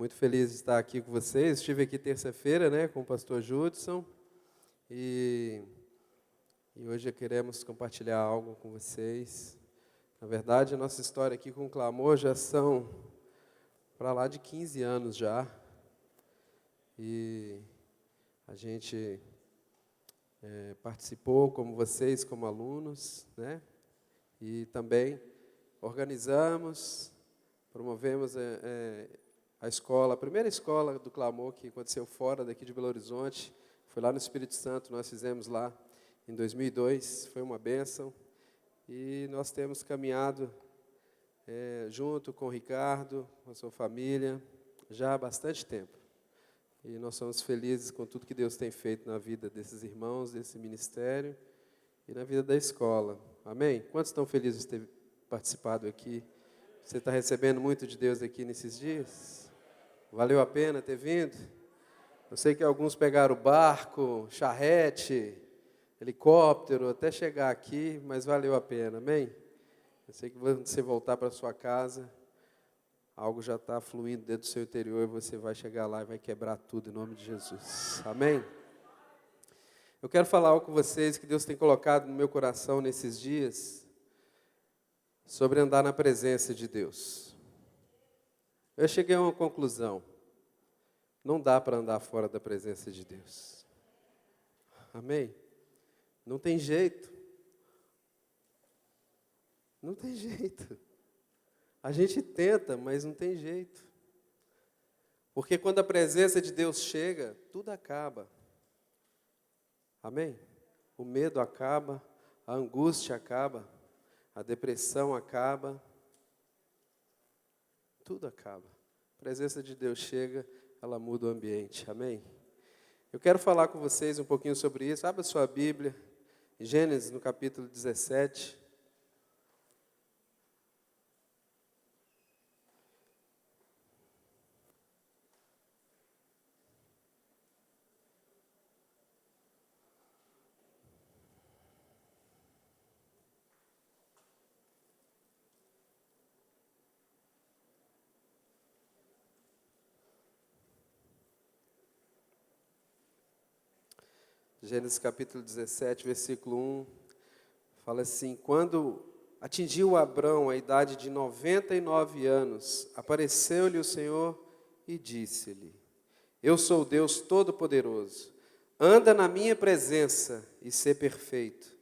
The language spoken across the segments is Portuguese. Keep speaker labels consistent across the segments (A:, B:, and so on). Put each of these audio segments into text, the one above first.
A: Muito feliz de estar aqui com vocês. Estive aqui terça-feira, né, com o pastor Judson. E hoje queremos compartilhar algo com vocês. Na verdade, a nossa história aqui com o Clamor já são para lá de 15 anos já. E a gente participou, como vocês, como alunos, né? E também organizamos, promovemos a escola, a primeira escola do Clamor que aconteceu fora daqui de Belo Horizonte, foi lá no Espírito Santo, nós fizemos lá em 2002, foi uma bênção. E nós temos caminhado junto com o Ricardo, com a sua família, já há bastante tempo. E nós somos felizes com tudo que Deus tem feito na vida desses irmãos, desse ministério e na vida da escola. Amém? Quantos estão felizes de ter participado aqui? Você está recebendo muito de Deus aqui nesses dias? Valeu a pena ter vindo? Eu sei que alguns pegaram barco, charrete, helicóptero, até chegar aqui, mas valeu a pena, amém? Eu sei que quando você voltar para sua casa, algo já está fluindo dentro do seu interior e você vai chegar lá e vai quebrar tudo em nome de Jesus, amém? Eu quero falar algo com vocês que Deus tem colocado no meu coração nesses dias, sobre andar na presença de Deus. Eu cheguei a uma conclusão: não dá para andar fora da presença de Deus, amém? Não tem jeito. Não tem jeito. A gente tenta, mas não tem jeito. Porque quando a presença de Deus chega, tudo acaba. Amém? O medo acaba, a angústia acaba, a depressão acaba. Tudo acaba. A presença de Deus chega, ela muda o ambiente. Amém? Eu quero falar com vocês um pouquinho sobre isso. Abra sua Bíblia. Gênesis, no capítulo 17. Gênesis capítulo 17, versículo 1, fala assim: quando atingiu Abrão a idade de 99 anos, apareceu-lhe o Senhor e disse-lhe: eu sou o Deus Todo-Poderoso, anda na minha presença e sê perfeito.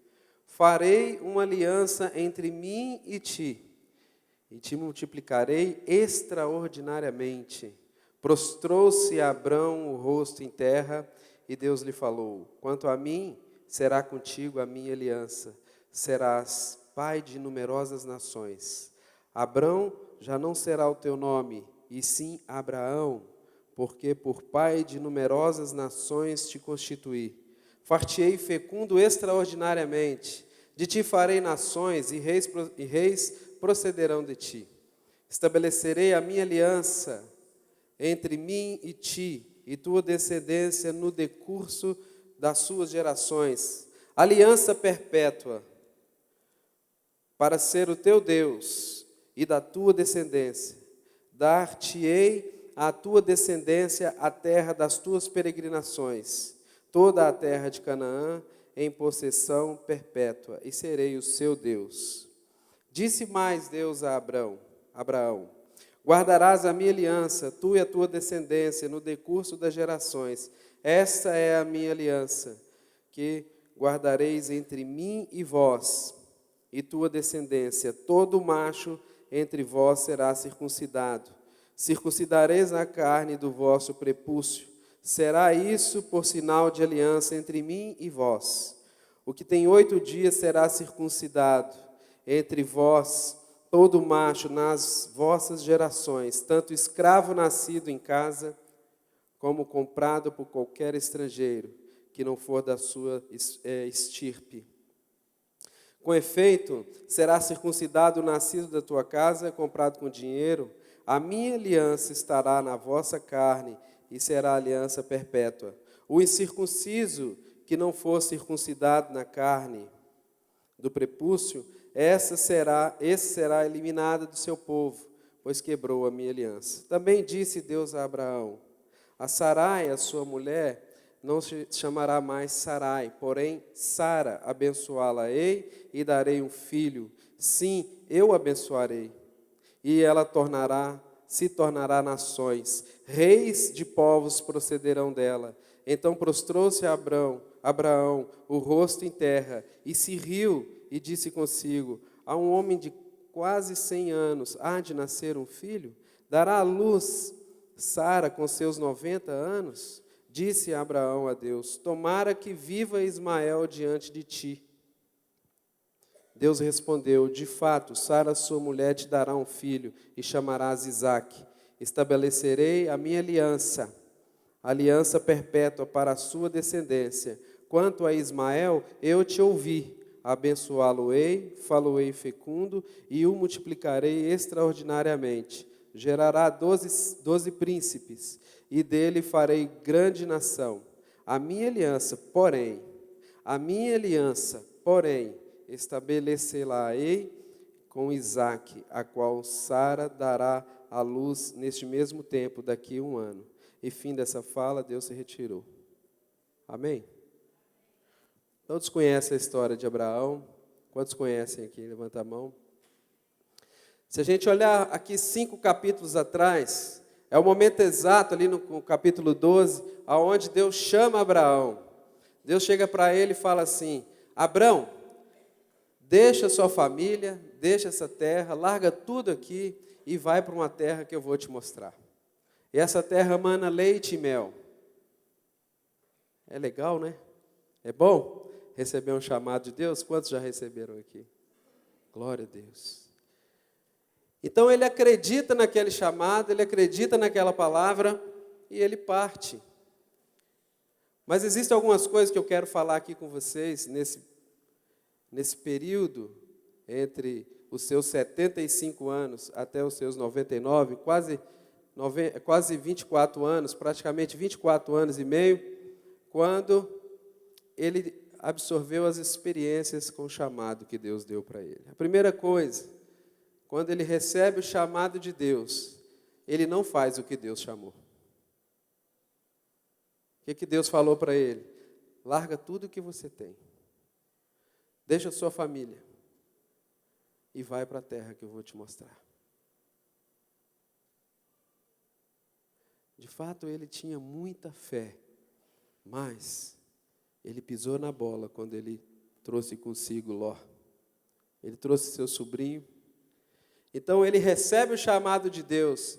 A: Farei uma aliança entre mim e te multiplicarei extraordinariamente. Prostrou-se Abrão o rosto em terra, e Deus lhe falou: quanto a mim, será contigo a minha aliança, serás pai de numerosas nações. Abrão já não será o teu nome, e sim Abraão, porque por pai de numerosas nações te constituí. Far-te-ei fecundo extraordinariamente, de ti farei nações, e reis procederão de ti. Estabelecerei a minha aliança entre mim e ti, e tua descendência no decurso das suas gerações, aliança perpétua, para ser o teu Deus e da tua descendência. Dar-te-ei à tua descendência a terra das tuas peregrinações, toda a terra de Canaã, em possessão perpétua, e serei o seu Deus. Disse mais Deus a Abraão: guardarás a minha aliança, tu e a tua descendência, no decurso das gerações. Esta é a minha aliança, que guardareis entre mim e vós, e tua descendência. Todo macho entre vós será circuncidado. Circuncidareis a carne do vosso prepúcio. Será isso por sinal de aliança entre mim e vós. O que tem 8 dias será circuncidado entre vós, todo macho nas vossas gerações, tanto escravo nascido em casa, como comprado por qualquer estrangeiro, que não for da sua estirpe. Com efeito, será circuncidado o nascido da tua casa, comprado com dinheiro. A minha aliança estará na vossa carne, e será aliança perpétua. O incircunciso, que não for circuncidado na carne do prepúcio, esse será eliminado do seu povo, pois quebrou a minha aliança. Também disse Deus a Abraão: a Sarai, a sua mulher, não se chamará mais Sarai, porém Sara, abençoá-la-ei e darei um filho. Sim, eu abençoarei. E ela se tornará nações, reis de povos procederão dela. Então prostrou-se Abraão, o rosto em terra, e se riu e disse consigo: a um homem de quase 100 anos há de nascer um filho? Dará à luz Sara com seus 90 anos? Disse Abraão a Deus: tomara que viva Ismael diante de ti. Deus respondeu: de fato, Sara, sua mulher, te dará um filho, e chamarás Isaque. Estabelecerei a minha aliança perpétua para a sua descendência. Quanto a Ismael, eu te ouvi. Abençoá-lo-ei, falo-ei fecundo, e o multiplicarei extraordinariamente. Gerará 12 príncipes, e dele farei grande nação. A minha aliança, porém, estabelecê-la-ei com Isaque, a qual Sara dará à luz neste mesmo tempo, daqui a 1 ano. E fim dessa fala, Deus se retirou. Amém? Todos conhecem a história de Abraão? Quantos conhecem aqui? Levanta a mão. Se a gente olhar aqui 5 capítulos atrás, é o momento exato ali no capítulo 12, aonde Deus chama Abraão. Deus chega para ele e fala assim: Abraão, deixa sua família, deixa essa terra, larga tudo aqui e vai para uma terra que eu vou te mostrar. E essa terra mana leite e mel. É legal, né? É bom receber um chamado de Deus? Quantos já receberam aqui? Glória a Deus. Então ele acredita naquele chamado, ele acredita naquela palavra e ele parte. Mas existem algumas coisas que eu quero falar aqui com vocês nesse período entre os seus 75 anos até os seus 99, quase 24 anos, praticamente 24 anos e meio, quando ele absorveu as experiências com o chamado que Deus deu para ele. A primeira coisa, quando ele recebe o chamado de Deus, ele não faz o que Deus chamou. O que Deus falou para ele? Larga tudo o que você tem. Deixa a sua família e vai para a terra que eu vou te mostrar. De fato, ele tinha muita fé, mas ele pisou na bola quando ele trouxe consigo Ló. Ele trouxe seu sobrinho. Então, ele recebe o chamado de Deus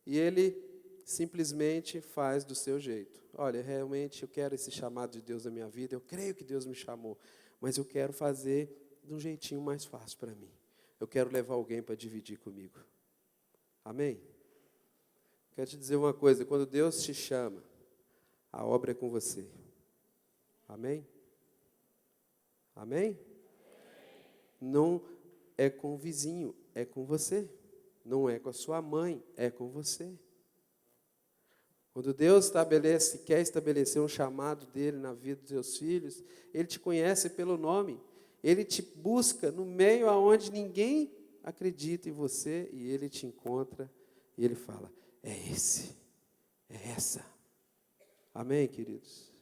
A: e ele simplesmente faz do seu jeito. Olha, realmente eu quero esse chamado de Deus na minha vida, eu creio que Deus me chamou, mas eu quero fazer de um jeitinho mais fácil para mim. Eu quero levar alguém para dividir comigo. Amém? Quero te dizer uma coisa, quando Deus te chama, a obra é com você. Amém? Amém? Não é com o vizinho, é com você. Não é com a sua mãe, é com você. Quando Deus quer estabelecer um chamado dele na vida dos seus filhos, Ele te conhece pelo nome. Ele te busca no meio aonde ninguém acredita em você e Ele te encontra e Ele fala: é esse, é essa. Amém, queridos?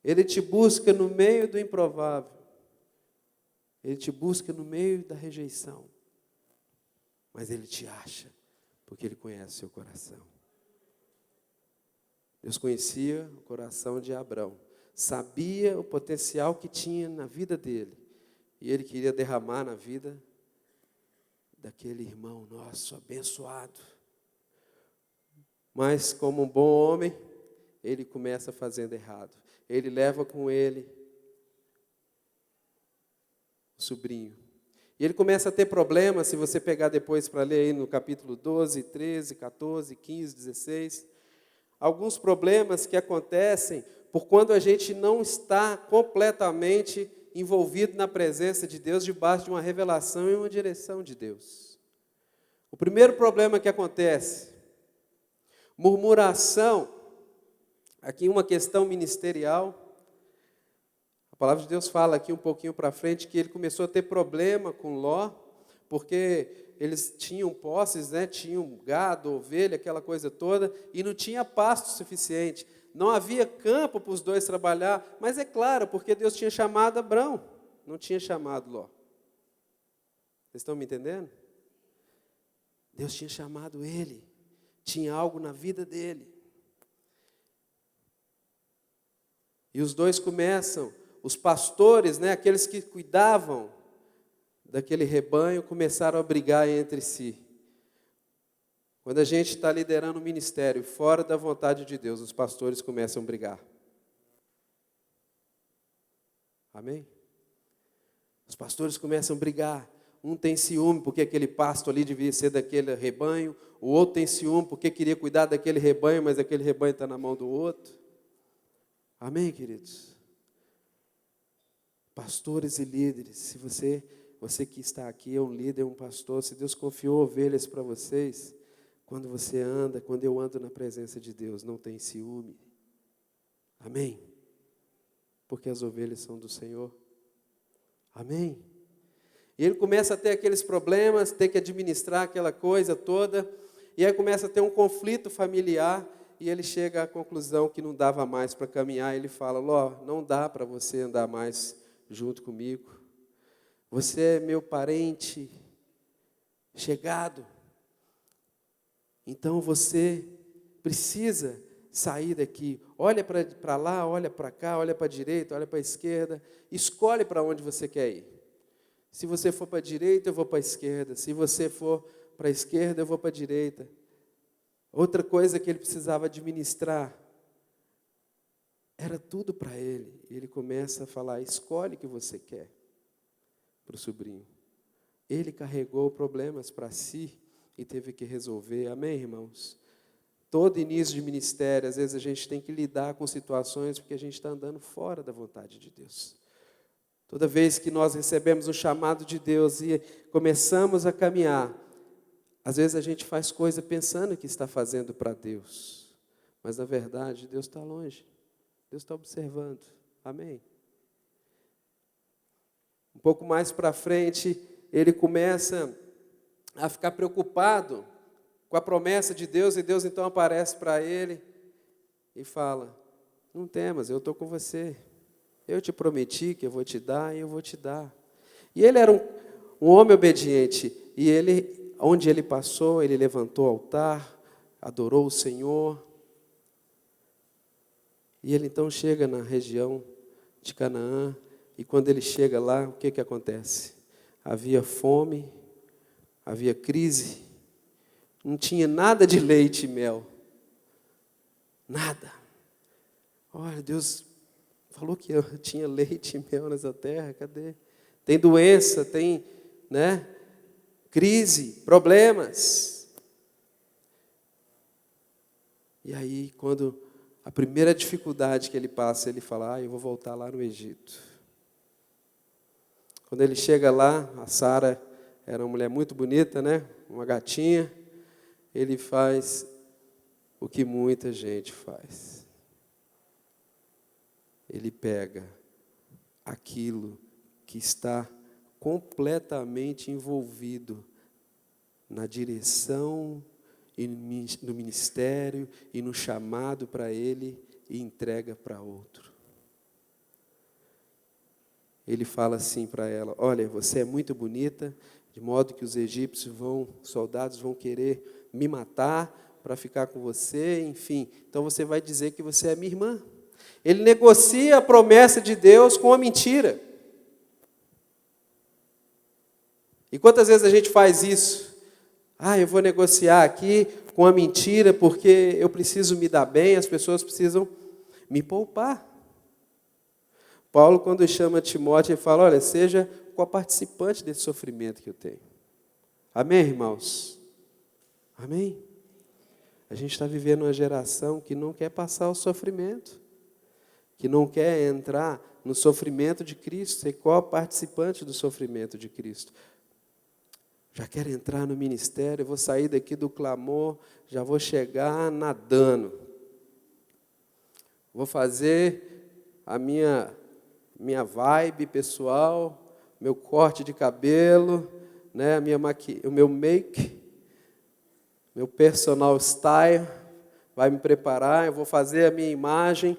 A: Ele te busca no meio do improvável. Ele te busca no meio da rejeição. Mas Ele te acha, porque Ele conhece o seu coração. Deus conhecia o coração de Abraão. Sabia o potencial que tinha na vida dele. E Ele queria derramar na vida daquele irmão nosso, abençoado. Mas como um bom homem, ele começa fazendo errado. Ele leva com ele o sobrinho. E ele começa a ter problemas, se você pegar depois para ler aí no capítulo 12, 13, 14, 15, 16. Alguns problemas que acontecem por quando a gente não está completamente envolvido na presença de Deus, debaixo de uma revelação e uma direção de Deus. O primeiro problema que acontece, murmuração, aqui uma questão ministerial. A palavra de Deus fala aqui um pouquinho para frente que ele começou a ter problema com Ló, porque eles tinham posses, né? Tinham gado, ovelha, aquela coisa toda, e não tinha pasto suficiente. Não havia campo para os dois trabalhar, mas é claro, porque Deus tinha chamado Abrão, não tinha chamado Ló. Vocês estão me entendendo? Deus tinha chamado ele, tinha algo na vida dele. E os dois começam, os pastores, né, aqueles que cuidavam daquele rebanho, começaram a brigar entre si. Quando a gente está liderando um ministério fora da vontade de Deus, os pastores começam a brigar. Amém? Os pastores começam a brigar. Um tem ciúme porque aquele pasto ali devia ser daquele rebanho. O outro tem ciúme porque queria cuidar daquele rebanho, mas aquele rebanho está na mão do outro. Amém, queridos? Pastores e líderes, se você que está aqui é um líder, é um pastor, se Deus confiou ovelhas para vocês, quando eu ando na presença de Deus, não tem ciúme. Amém? Porque as ovelhas são do Senhor. Amém? E ele começa a ter aqueles problemas, ter que administrar aquela coisa toda, e aí começa a ter um conflito familiar, e ele chega à conclusão que não dava mais para caminhar. Ele fala: Ló, não dá para você andar mais junto comigo. Você é meu parente chegado. Então você precisa sair daqui. Olha para lá, olha para cá, olha para a direita, olha para a esquerda. Escolhe para onde você quer ir. Se você for para a direita, eu vou para a esquerda. Se você for para a esquerda, eu vou para a direita. Outra coisa que ele precisava administrar era tudo para ele. E ele começa a falar: escolhe o que você quer para o sobrinho. Ele carregou problemas para si e teve que resolver. Amém, irmãos? Todo início de ministério, às vezes a gente tem que lidar com situações porque a gente está andando fora da vontade de Deus. Toda vez que nós recebemos um chamado de Deus e começamos a caminhar, às vezes a gente faz coisa pensando que está fazendo para Deus, mas na verdade Deus está longe, Deus está observando. Amém? Um pouco mais para frente, ele começa a ficar preocupado com a promessa de Deus, e Deus então aparece para ele e fala: não temas, eu estou com você. Eu te prometi que eu vou te dar e eu vou te dar. E ele era um homem obediente, e ele, onde ele passou, ele levantou o altar, adorou o Senhor. E ele então chega na região de Canaã, e quando ele chega lá, o que acontece? Havia fome, havia crise, não tinha nada de leite e mel. Nada. Olha, Deus falou que eu tinha leite e mel nessa terra, cadê? Tem doença, tem, crise, problemas. E aí, quando a primeira dificuldade que ele passa, ele fala: eu vou voltar lá no Egito. Quando ele chega lá, a Sara era uma mulher muito bonita, uma gatinha. Ele faz o que muita gente faz. Ele pega aquilo que está completamente envolvido na direção e no ministério e no chamado para ele e entrega para outro. Ele fala assim para ela: olha, você é muito bonita, de modo que os egípcios soldados vão querer me matar para ficar com você, enfim. Então você vai dizer que você é minha irmã. Ele negocia a promessa de Deus com a mentira. E quantas vezes a gente faz isso? Eu vou negociar aqui com a mentira porque eu preciso me dar bem, as pessoas precisam me poupar. Paulo, quando chama Timóteo, ele fala: olha, seja co-participante desse sofrimento que eu tenho. Amém, irmãos? Amém? A gente está vivendo uma geração que não quer passar o sofrimento, que não quer entrar no sofrimento de Cristo, ser co-participante do sofrimento de Cristo. Já quero entrar no ministério, vou sair daqui do clamor, já vou chegar nadando. Vou fazer a minha vibe pessoal, meu corte de cabelo, né, o meu make, meu personal style, vai me preparar, eu vou fazer a minha imagem,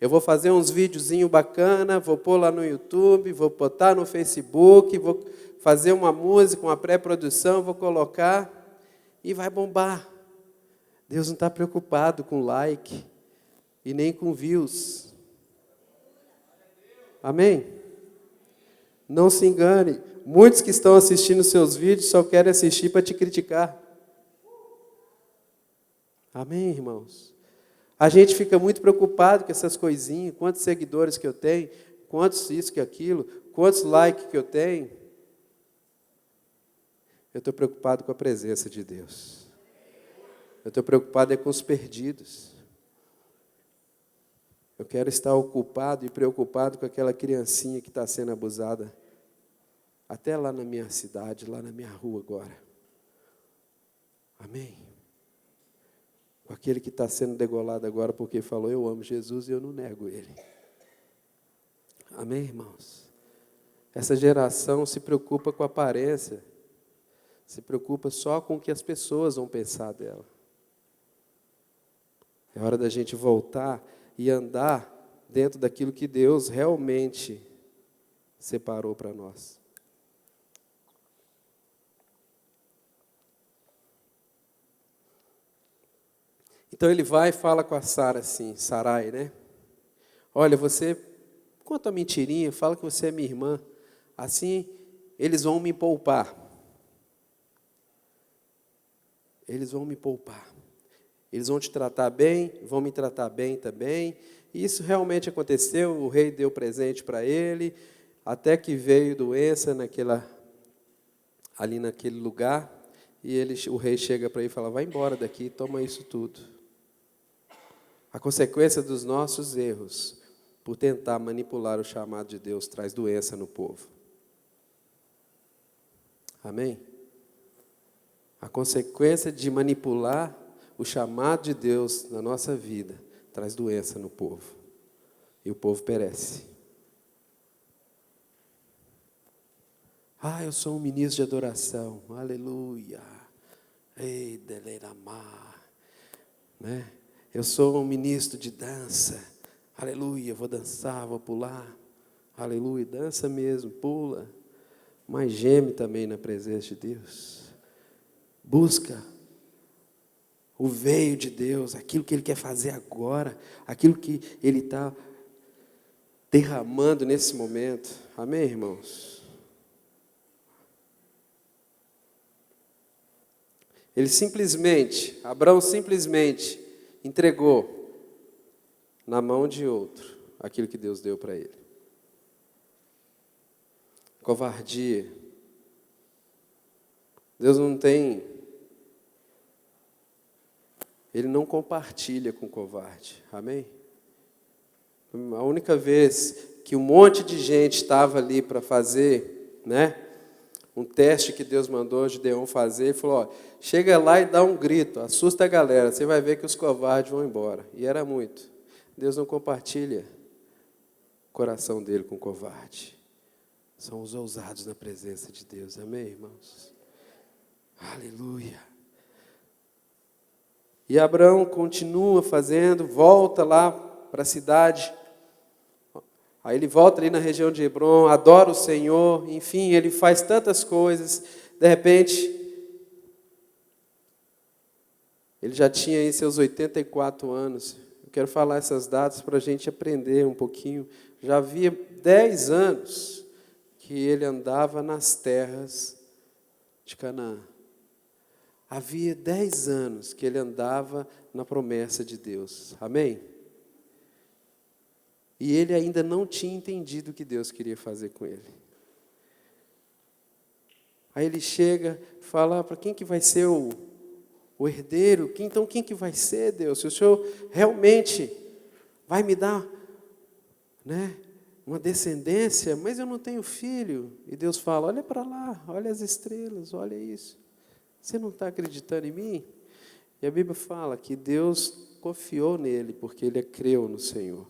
A: eu vou fazer uns videozinhos bacana, vou pôr lá no YouTube, vou botar no Facebook, vou fazer uma música, uma pré-produção, vou colocar e vai bombar. Deus não está preocupado com like e nem com views. Amém? Não se engane. Muitos que estão assistindo seus vídeos só querem assistir para te criticar. Amém, irmãos? A gente fica muito preocupado com essas coisinhas, quantos seguidores que eu tenho, quantos isso que aquilo, quantos likes que eu tenho. Eu estou preocupado com a presença de Deus. Eu estou preocupado com os perdidos. Eu quero estar ocupado e preocupado com aquela criancinha que está sendo abusada, até lá na minha cidade, lá na minha rua agora. Amém? Com aquele que está sendo degolado agora porque falou, eu amo Jesus e eu não nego Ele. Amém, irmãos? Essa geração se preocupa com a aparência, se preocupa só com o que as pessoas vão pensar dela. É hora da gente voltar e andar dentro daquilo que Deus realmente separou para nós. Então ele vai e fala com a Sara assim, Sarai, né? Olha, você conta uma mentirinha, fala que você é minha irmã. Assim, eles vão me poupar. Eles vão me poupar. Eles vão te tratar bem, vão me tratar bem também. E isso realmente aconteceu, o rei deu presente para ele, até que veio doença ali naquele lugar, e o rei chega para ele e fala, vai embora daqui, toma isso tudo. A consequência dos nossos erros, por tentar manipular o chamado de Deus, traz doença no povo. Amém? A consequência de manipular o chamado de Deus na nossa vida, traz doença no povo. E o povo perece. Eu sou um ministro de adoração. Aleluia. Ei, Deleramar. Né? Eu sou um ministro de dança. Aleluia, vou dançar, vou pular. Aleluia, dança mesmo, pula. Mas geme também na presença de Deus. Busca o veio de Deus, aquilo que Ele quer fazer agora, aquilo que Ele está derramando nesse momento. Amém, irmãos? Abraão simplesmente entregou na mão de outro aquilo que Deus deu para ele. Covardia. Deus não tem... Ele não compartilha com o covarde. Amém? A única vez que um monte de gente estava ali para fazer, né, um teste que Deus mandou Gideão fazer, ele falou, chega lá e dá um grito, assusta a galera, você vai ver que os covardes vão embora. E era muito. Deus não compartilha o coração dele com o covarde. São os ousados na presença de Deus. Amém, irmãos? Aleluia. E Abraão continua fazendo, volta lá para a cidade. Aí ele volta ali na região de Hebron, adora o Senhor, enfim, ele faz tantas coisas. De repente, ele já tinha aí seus 84 anos. Eu quero falar essas datas para a gente aprender um pouquinho. Já havia 10 anos que ele andava nas terras de Canaã. Havia 10 anos que ele andava na promessa de Deus. Amém? E ele ainda não tinha entendido o que Deus queria fazer com ele. Aí ele chega, fala, para quem que vai ser o herdeiro? Então quem que vai ser, Deus? Se o Senhor realmente vai me dar, né, uma descendência, mas eu não tenho filho. E Deus fala, olha para lá, olha as estrelas, olha isso. Você não está acreditando em mim? E a Bíblia fala que Deus confiou nele, porque ele creu no Senhor.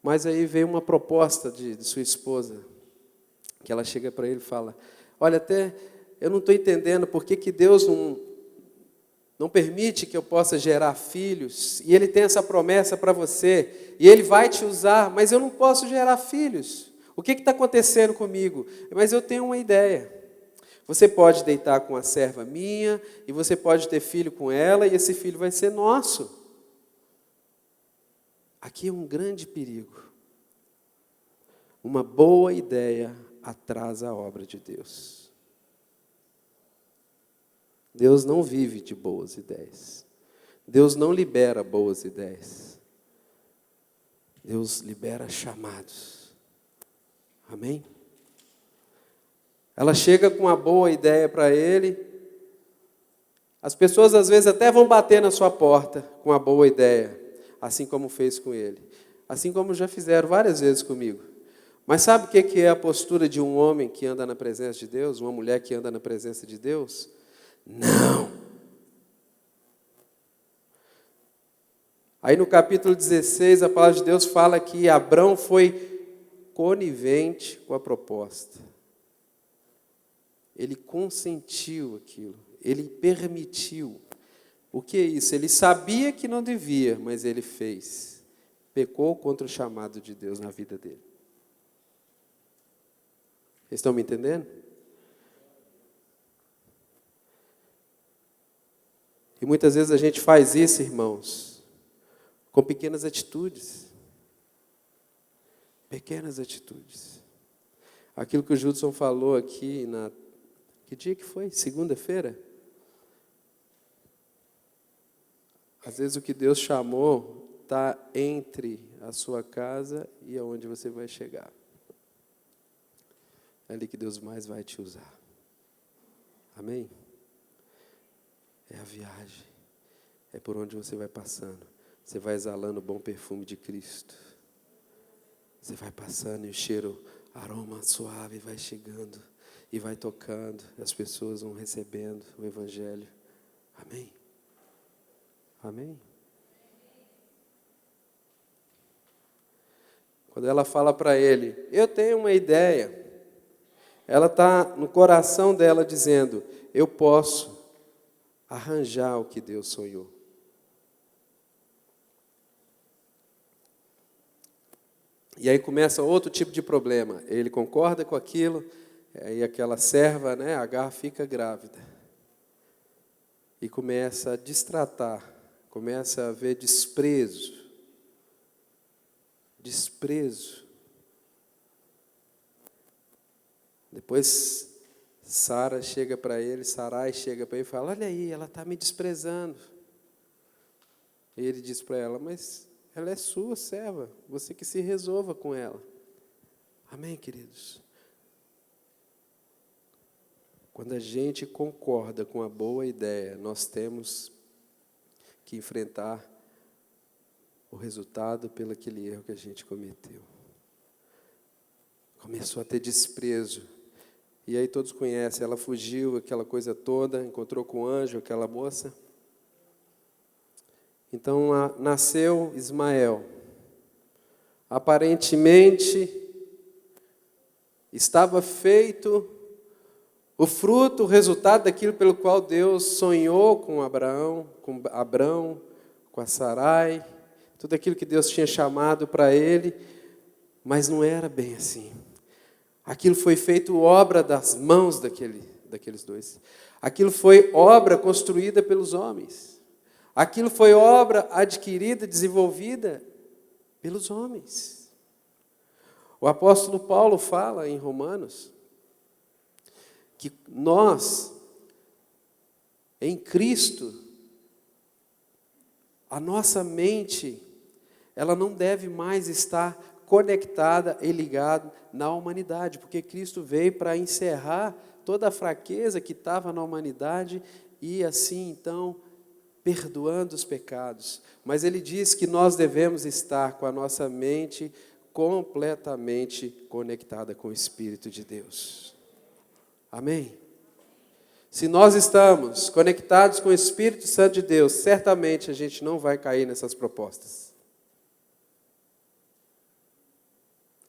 A: Mas aí veio uma proposta de sua esposa, que ela chega para ele e fala, olha, até eu não estou entendendo por que Deus não permite que eu possa gerar filhos, e Ele tem essa promessa para você, e Ele vai te usar, mas eu não posso gerar filhos. O que está acontecendo comigo? Mas eu tenho uma ideia. Você pode deitar com a serva minha, e você pode ter filho com ela, e esse filho vai ser nosso. Aqui é um grande perigo. Uma boa ideia atrasa a obra de Deus. Deus não vive de boas ideias. Deus não libera boas ideias. Deus libera chamados. Amém? Ela chega com uma boa ideia para ele. As pessoas às vezes até vão bater na sua porta com uma boa ideia, assim como fez com ele. Assim como já fizeram várias vezes comigo. Mas sabe o que é a postura de um homem que anda na presença de Deus? Uma mulher que anda na presença de Deus? Não. Aí no capítulo 16, a palavra de Deus fala que Abrão foi conivente com a proposta. Ele consentiu aquilo, ele permitiu. O que é isso? Ele sabia que não devia, mas ele fez. Pecou contra o chamado de Deus na vida dele. Vocês estão me entendendo? E muitas vezes a gente faz isso, irmãos, com pequenas atitudes. Pequenas atitudes. Aquilo que o Judson falou aqui que dia que foi? Segunda-feira? Às vezes o que Deus chamou está entre a sua casa e aonde você vai chegar. É ali que Deus mais vai te usar. Amém? É a viagem. É por onde você vai passando. Você vai exalando o bom perfume de Cristo. Você vai passando e o cheiro, aroma suave vai chegando. E vai tocando. As pessoas vão recebendo o Evangelho. Amém? Amém? Quando ela fala para ele, eu tenho uma ideia. Ela está no coração dela dizendo, eu posso arranjar o que Deus sonhou. E aí começa outro tipo de problema. Ele concorda com aquilo, aí aquela serva, Agar, fica grávida. E começa a destratar, começa a haver desprezo. Desprezo. Depois Sarai chega para ele e fala, olha aí, ela está me desprezando. E ele diz para ela, mas ela é sua serva, você que se resolva com ela. Amém, queridos? Quando a gente concorda com a boa ideia, nós temos que enfrentar o resultado pelo aquele erro que a gente cometeu. Começou a ter desprezo. E aí todos conhecem, ela fugiu, aquela coisa toda, encontrou com o anjo, aquela moça. Então nasceu Ismael. Aparentemente, estava feito o fruto, o resultado daquilo pelo qual Deus sonhou com Abraão, com a Sarai, tudo aquilo que Deus tinha chamado para ele, mas não era bem assim. Aquilo foi feito obra das mãos daqueles dois. Aquilo foi obra construída pelos homens. Aquilo foi obra adquirida, desenvolvida pelos homens. O apóstolo Paulo fala em Romanos que nós, em Cristo, a nossa mente, ela não deve mais estar conectada e ligada na humanidade, porque Cristo veio para encerrar toda a fraqueza que estava na humanidade e assim, então, perdoando os pecados. Mas ele diz que nós devemos estar com a nossa mente completamente conectada com o Espírito de Deus. Amém? Se nós estamos conectados com o Espírito Santo de Deus, certamente a gente não vai cair nessas propostas.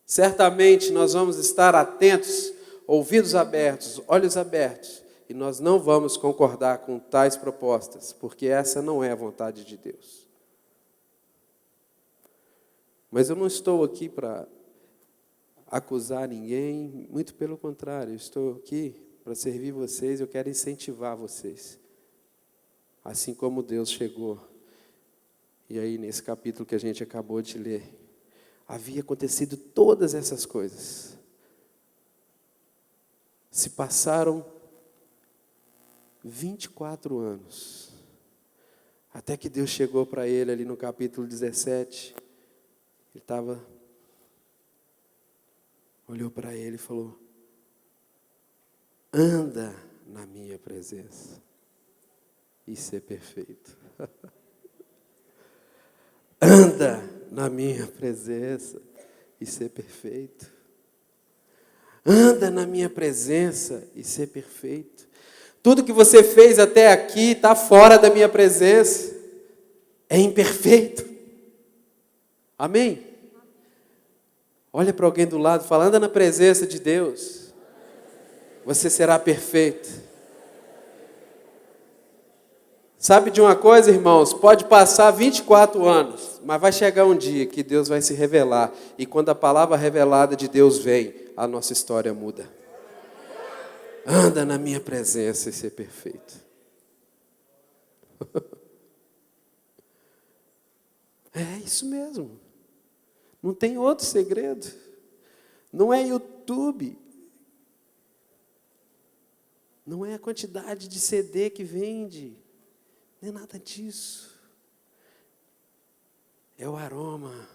A: Certamente nós vamos estar atentos, ouvidos abertos, olhos abertos, e nós não vamos concordar com tais propostas, porque essa não é a vontade de Deus. Mas eu não estou aqui para acusar ninguém, muito pelo contrário, eu estou aqui para servir vocês, eu quero incentivar vocês. Assim como Deus chegou, e aí nesse capítulo que a gente acabou de ler, havia acontecido todas essas coisas. Se passaram 24 anos, até que Deus chegou para ele ali no capítulo 17, ele olhou para ele e falou: anda na minha presença e ser perfeito. Anda na minha presença e ser perfeito. Anda na minha presença e ser perfeito. Tudo que você fez até aqui está fora da minha presença. É imperfeito. Amém? Olha para alguém do lado e fala: anda na presença de Deus. Você será perfeito. Sabe de uma coisa, irmãos? Pode passar 24 anos, mas vai chegar um dia que Deus vai se revelar. E quando a palavra revelada de Deus vem, a nossa história muda. Anda na minha presença e ser perfeito. É isso mesmo. Não tem outro segredo. Não é YouTube. Não é a quantidade de CD que vende. Não é nada disso. É o aroma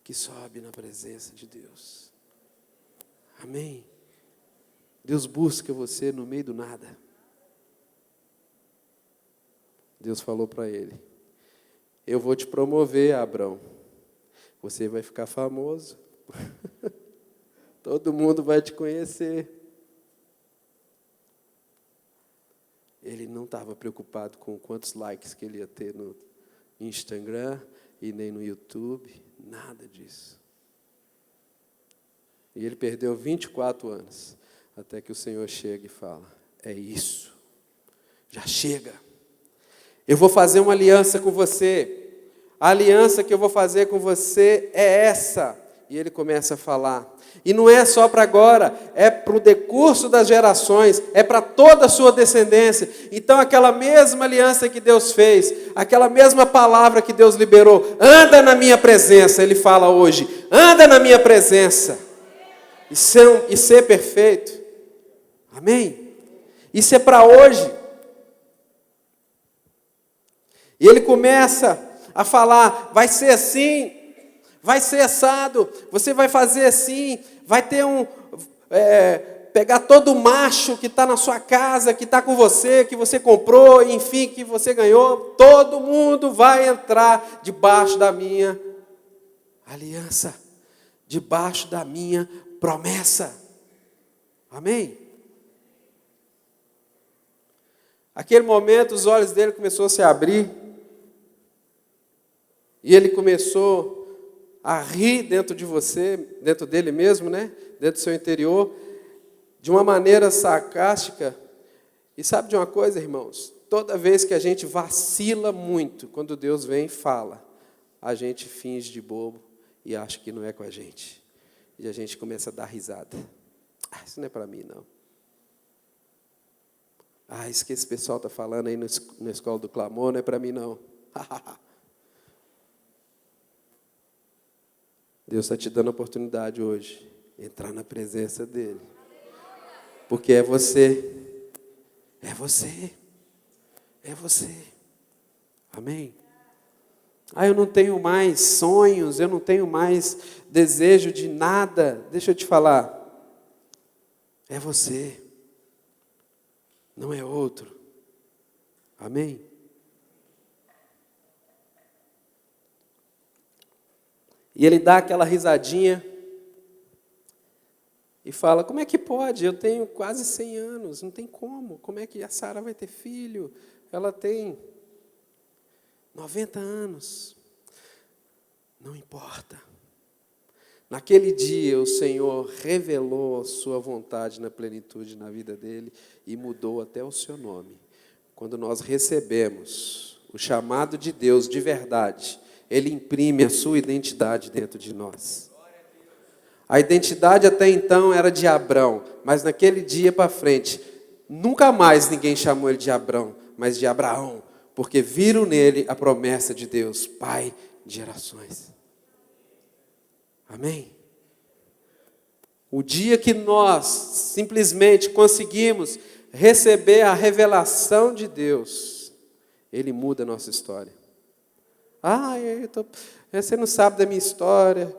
A: que sobe na presença de Deus. Amém? Deus busca você no meio do nada. Deus falou para ele: eu vou te promover, Abrão. Você vai ficar famoso. Todo mundo vai te conhecer. Ele não estava preocupado com quantos likes que ele ia ter no Instagram e nem no YouTube, nada disso. E ele perdeu 24 anos, até que o Senhor chega e fala: é isso, já chega. Eu vou fazer uma aliança com você. A aliança que eu vou fazer com você é essa. E ele começa a falar. E não é só para agora, é para o decurso das gerações, é para toda a sua descendência. Então aquela mesma aliança que Deus fez, aquela mesma palavra que Deus liberou, anda na minha presença, ele fala hoje, anda na minha presença, e ser perfeito. Amém? Isso é para hoje. E ele começa a falar, vai ser assim, vai ser assado, você vai fazer assim, vai ter pegar todo macho que está na sua casa, que está com você, que você comprou, enfim, que você ganhou, todo mundo vai entrar debaixo da minha aliança, debaixo da minha promessa. Amém? Aquele momento, os olhos dele começaram a se abrir, e ele começou a rir dentro de você, dentro dele mesmo, né? Dentro do seu interior, de uma maneira sarcástica. E sabe de uma coisa, irmãos? Toda vez que a gente vacila muito, quando Deus vem e fala, a gente finge de bobo e acha que não é com a gente. E a gente começa a dar risada. Isso não é para mim, não. Isso que esse pessoal está falando aí na escola do clamor não é para mim, não. Deus está te dando a oportunidade hoje, entrar na presença dEle. Porque é você. É você. É você. Amém? Eu não tenho mais sonhos, eu não tenho mais desejo de nada. Deixa eu te falar. É você. Não é outro. Amém? E ele dá aquela risadinha e fala: como é que pode? Eu tenho quase 100 anos, não tem como. Como é que a Sara vai ter filho? Ela tem 90 anos. Não importa. Naquele dia, o Senhor revelou a sua vontade na plenitude na vida dele e mudou até o seu nome. Quando nós recebemos o chamado de Deus de verdade, Ele imprime a sua identidade dentro de nós. A identidade até então era de Abrão, mas naquele dia para frente, nunca mais ninguém chamou ele de Abrão, mas de Abraão, porque viram nele a promessa de Deus, Pai de gerações. Amém? O dia que nós simplesmente conseguimos receber a revelação de Deus, Ele muda a nossa história. Você não sabe da minha história,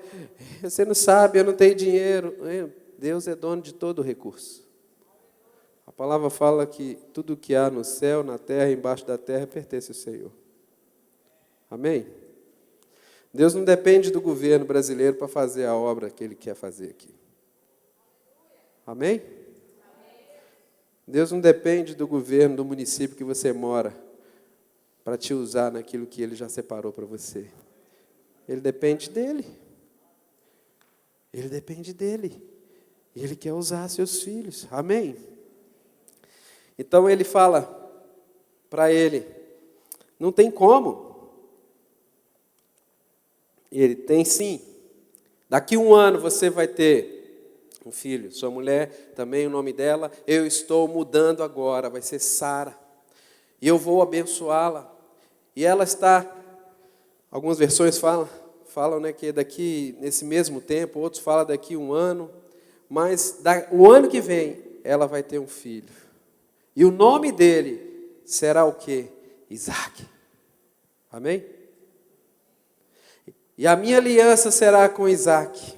A: você não sabe, eu não tenho dinheiro. Deus é dono de todo o recurso. A palavra fala que tudo que há no céu, na terra, embaixo da terra, pertence ao Senhor. Amém? Deus não depende do governo brasileiro para fazer a obra que Ele quer fazer aqui. Amém? Deus não depende do governo do município que você mora para te usar naquilo que Ele já separou para você. Ele depende dEle. Ele depende dEle. E Ele quer usar seus filhos. Amém? Então Ele fala para ele, não tem como. E ele tem sim. Daqui 1 ano você vai ter um filho. Sua mulher também, o nome dela, eu estou mudando agora, vai ser Sara. E eu vou abençoá-la. E ela está, algumas versões falam, né, que é daqui, nesse mesmo tempo, outros falam daqui 1 ano. Mas o ano que vem, ela vai ter um filho. E o nome dele será o quê? Isaac. Amém? E a minha aliança será com Isaac.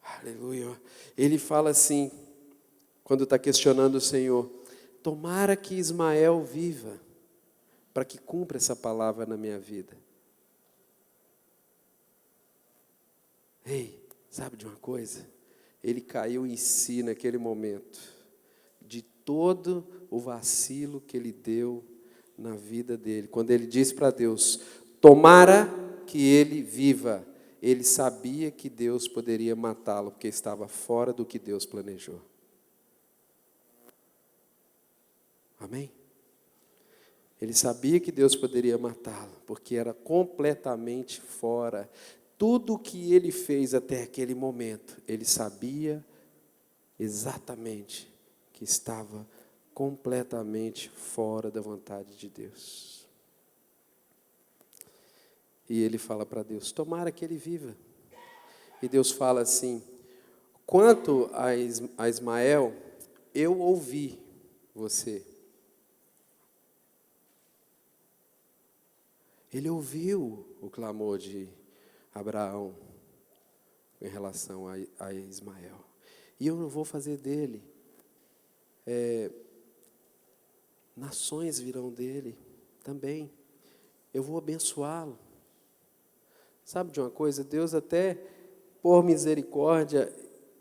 A: Aleluia. Ele fala assim, quando está questionando o Senhor, tomara que Ismael viva, para que cumpra essa palavra na minha vida. Ei, sabe de uma coisa? Ele caiu em si naquele momento, de todo o vacilo que ele deu na vida dele. Quando ele disse para Deus, tomara que ele viva, ele sabia que Deus poderia matá-lo, porque estava fora do que Deus planejou. Amém? Ele sabia que Deus poderia matá-lo, porque era completamente fora. Tudo o que ele fez até aquele momento, ele sabia exatamente que estava completamente fora da vontade de Deus. E ele fala para Deus, tomara que ele viva. E Deus fala assim, quanto a Ismael, eu ouvi você. Ele ouviu o clamor de Abraão em relação a Ismael. E eu não vou fazer dele. Nações virão dele também. Eu vou abençoá-lo. Sabe de uma coisa? Deus até, por misericórdia,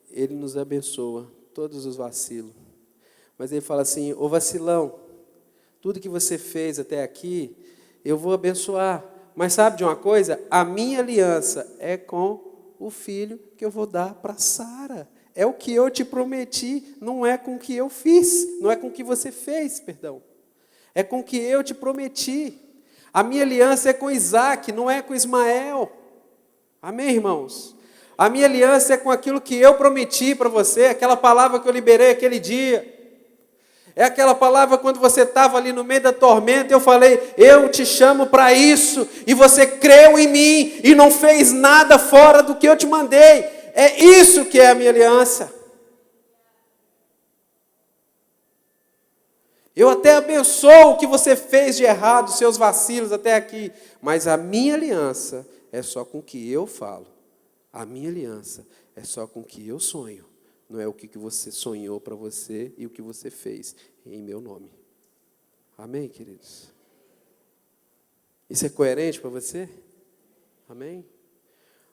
A: Ele nos abençoa, todos os vacilos. Mas Ele fala assim, ô vacilão, tudo que você fez até aqui, eu vou abençoar. Mas sabe de uma coisa? A minha aliança é com o filho que eu vou dar para Sara. É o que eu te prometi, não é com o que eu fiz, não é com o que você fez, perdão. É com o que eu te prometi. A minha aliança é com Isaac, não é com Ismael. Amém, irmãos? A minha aliança é com aquilo que eu prometi para você, aquela palavra que eu liberei aquele dia. É aquela palavra quando você estava ali no meio da tormenta, eu falei, eu te chamo para isso, e você creu em mim, e não fez nada fora do que eu te mandei. É isso que é a minha aliança. Eu até abençoo o que você fez de errado, os seus vacilos até aqui, mas a minha aliança é só com o que eu falo. A minha aliança é só com o que eu sonho. Não é o que você sonhou para você e o que você fez em meu nome. Amém, queridos? Isso é coerente para você? Amém?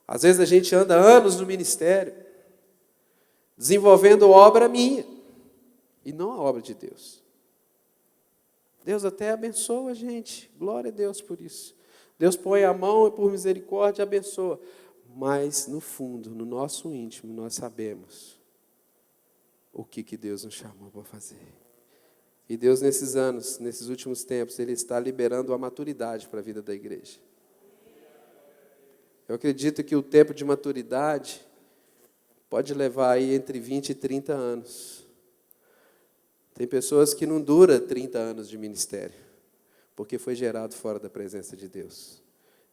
A: Às vezes a gente anda anos no ministério, desenvolvendo obra minha, e não a obra de Deus. Deus até abençoa a gente, glória a Deus por isso. Deus põe a mão e por misericórdia abençoa. Mas no fundo, no nosso íntimo, nós sabemos o que Deus nos chamou para fazer. E Deus nesses anos, nesses últimos tempos, Ele está liberando a maturidade para a vida da igreja. Eu acredito que o tempo de maturidade pode levar aí entre 20 e 30 anos. Tem pessoas que não duram 30 anos de ministério, porque foi gerado fora da presença de Deus.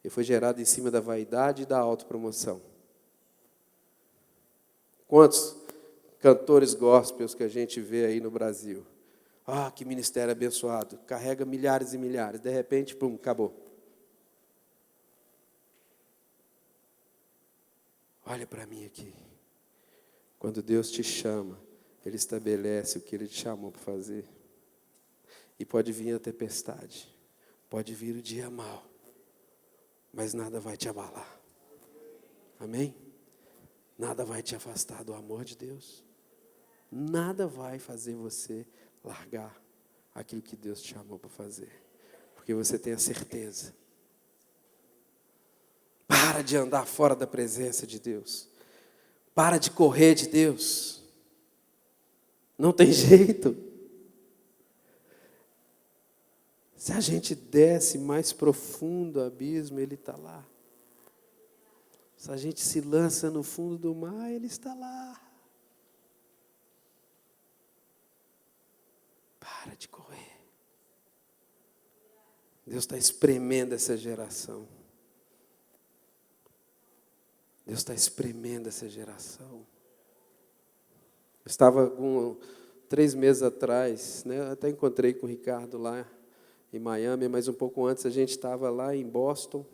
A: E foi gerado em cima da vaidade e da autopromoção. Quantos cantores gospels que a gente vê aí no Brasil? Ah, que ministério abençoado. Carrega milhares e milhares. De repente, pum, acabou. Olha para mim aqui. Quando Deus te chama, Ele estabelece o que Ele te chamou para fazer. E pode vir a tempestade. Pode vir o dia mau. Mas nada vai te abalar. Amém? Nada vai te afastar do amor de Deus. Nada vai fazer você largar aquilo que Deus te chamou para fazer. Porque você tem a certeza. Para de andar fora da presença de Deus. Para de correr de Deus. Não tem jeito. Se a gente desce mais profundo o abismo, Ele está lá. Se a gente se lança no fundo do mar, Ele está lá. Para de correr. Deus está espremendo essa geração. Deus está espremendo essa geração. Eu estava 3 meses atrás, né, eu até encontrei com o Ricardo lá em Miami, mas um pouco antes a gente estava lá em Boston.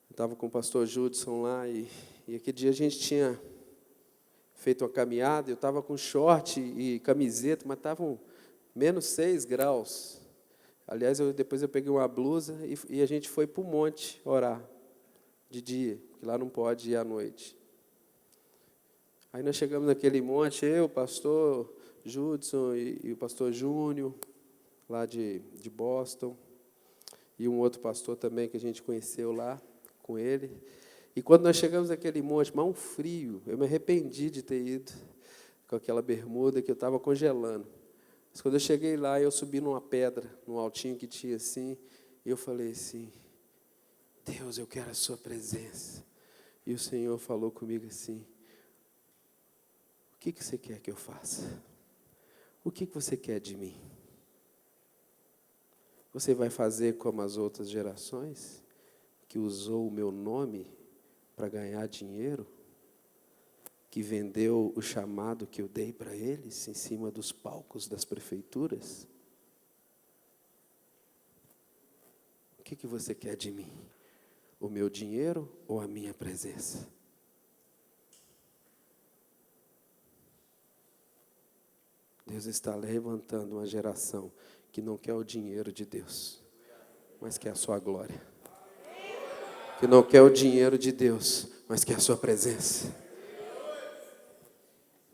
A: Eu estava com o pastor Judson lá e aquele dia a gente tinha feito uma caminhada, eu estava com short e camiseta, mas estavam menos 6 graus. Aliás, depois eu peguei uma blusa e a gente foi para o monte orar. De dia, porque lá não pode ir à noite. Aí nós chegamos naquele monte, eu, o pastor Judson e o pastor Júnior, lá de Boston, e um outro pastor também que a gente conheceu lá com ele. E quando nós chegamos naquele monte, mas um frio, eu me arrependi de ter ido com aquela bermuda que eu estava congelando. Mas quando eu cheguei lá, eu subi numa pedra, num altinho que tinha assim, e eu falei assim, Deus, eu quero a sua presença. E o Senhor falou comigo assim, o que você quer que eu faça? O que você quer de mim? Você vai fazer como as outras gerações, que usou o meu nome para ganhar dinheiro? Que vendeu o chamado que eu dei para eles em cima dos palcos das prefeituras? O que você quer de mim? O meu dinheiro ou a minha presença? Deus está levantando uma geração que não quer o dinheiro de Deus, mas quer a sua glória. Que não quer o dinheiro de Deus, mas quer a sua presença.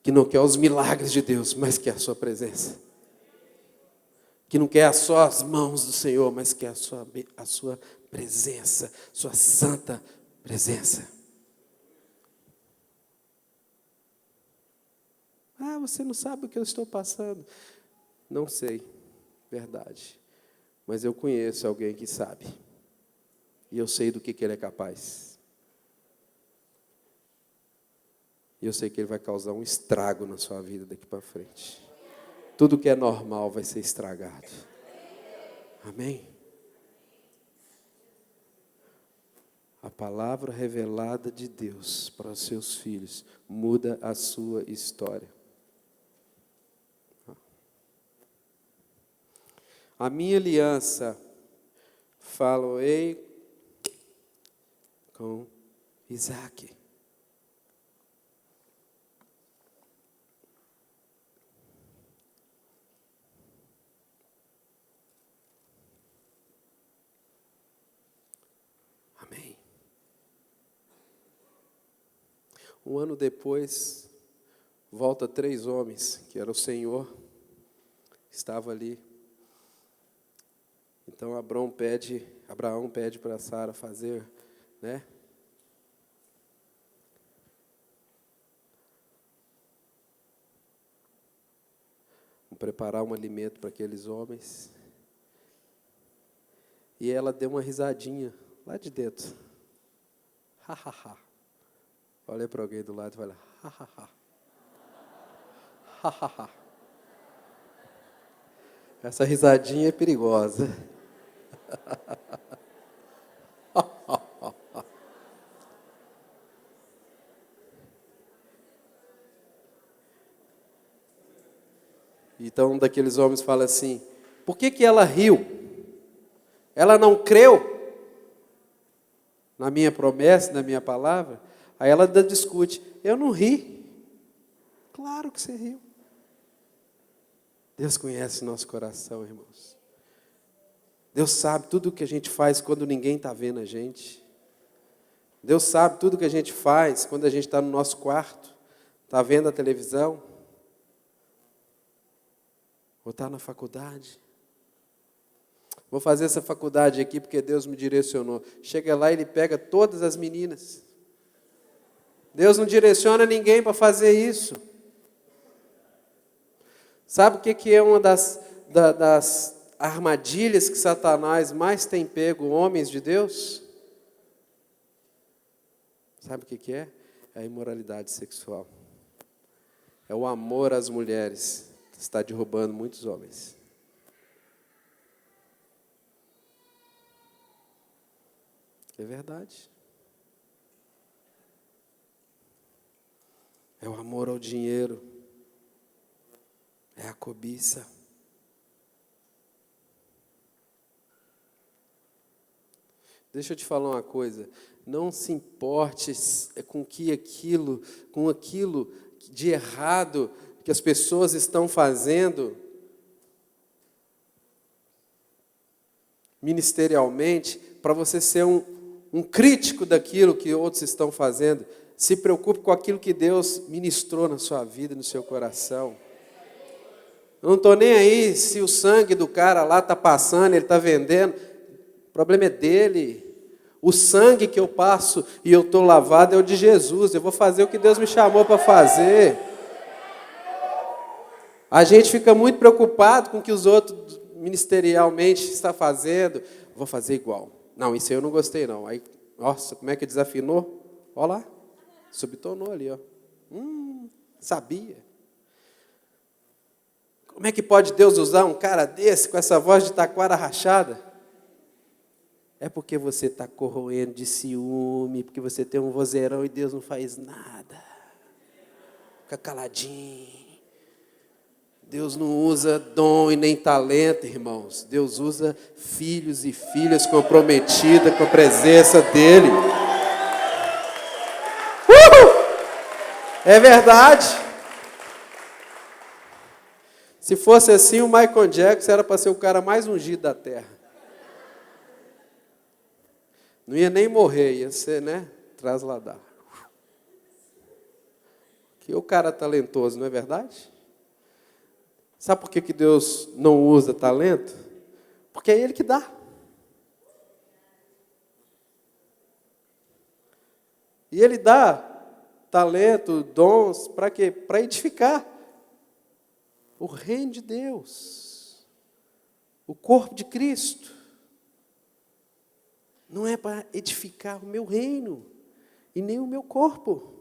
A: Que não quer os milagres de Deus, mas quer a sua presença. Que não quer só as mãos do Senhor, mas quer a sua presença, sua santa presença. Ah, você não sabe o que eu estou passando. Não sei, verdade. Mas eu conheço alguém que sabe. E eu sei do que ele é capaz. E eu sei que ele vai causar um estrago na sua vida daqui para frente. Tudo que é normal vai ser estragado. Amém? A palavra revelada de Deus para os seus filhos muda a sua história. A minha aliança faloei com Isaac. Amém. Um ano depois, volta 3 homens, que era o Senhor, estava ali. Então Abraão pede para Sara fazer, né? Preparar um alimento para aqueles homens. E ela deu uma risadinha lá de dentro. Ha, ha, ha. Olhei para alguém do lado e falei, ha, ha, ha. Ha, ha, ha. Essa risadinha é perigosa. Então, um daqueles homens fala assim, por que ela riu? Ela não creu na minha promessa, na minha palavra? Aí ela discute, eu não ri. Claro que você riu. Deus conhece nosso coração, irmãos. Deus sabe tudo o que a gente faz quando ninguém está vendo a gente. Deus sabe tudo o que a gente faz quando a gente está no nosso quarto, está vendo a televisão, ou está na faculdade. Vou fazer essa faculdade aqui porque Deus me direcionou. Chega lá e Ele pega todas as meninas. Deus não direciona ninguém para fazer isso. Sabe o que é uma das armadilhas que Satanás mais tem pego homens de Deus? Sabe o que é? É a imoralidade sexual. É o amor às mulheres que está derrubando muitos homens. É verdade. É o amor ao dinheiro. É a cobiça. Deixa eu te falar uma coisa. Não se importe com aquilo de errado que as pessoas estão fazendo ministerialmente, para você ser um crítico daquilo que outros estão fazendo. Se preocupe com aquilo que Deus ministrou na sua vida, no seu coração. Eu não estou nem aí se o sangue do cara lá está passando, ele está vendendo. O problema é dele. O sangue que eu passo e eu estou lavado é o de Jesus. Eu vou fazer o que Deus me chamou para fazer. A gente fica muito preocupado com o que os outros ministerialmente estão fazendo. Vou fazer igual. Não, isso aí eu não gostei não. Aí, nossa, como é que desafinou? Olha lá, subtonou ali, ó. Sabia. Como é que pode Deus usar um cara desse com essa voz de taquara rachada? É porque você está corroendo de ciúme, porque você tem um vozeirão e Deus não faz nada. Fica caladinho. Deus não usa dom e nem talento, irmãos. Deus usa filhos e filhas comprometidas com a presença dEle. É verdade. Se fosse assim, o Michael Jackson era para ser o cara mais ungido da terra. Não ia nem morrer, ia ser, trasladar. Que o cara talentoso, não é verdade? Sabe por que Deus não usa talento? Porque é Ele que dá. E Ele dá talento, dons, para quê? Para edificar o reino de Deus, o corpo de Cristo. Não é para edificar o meu reino e nem o meu corpo.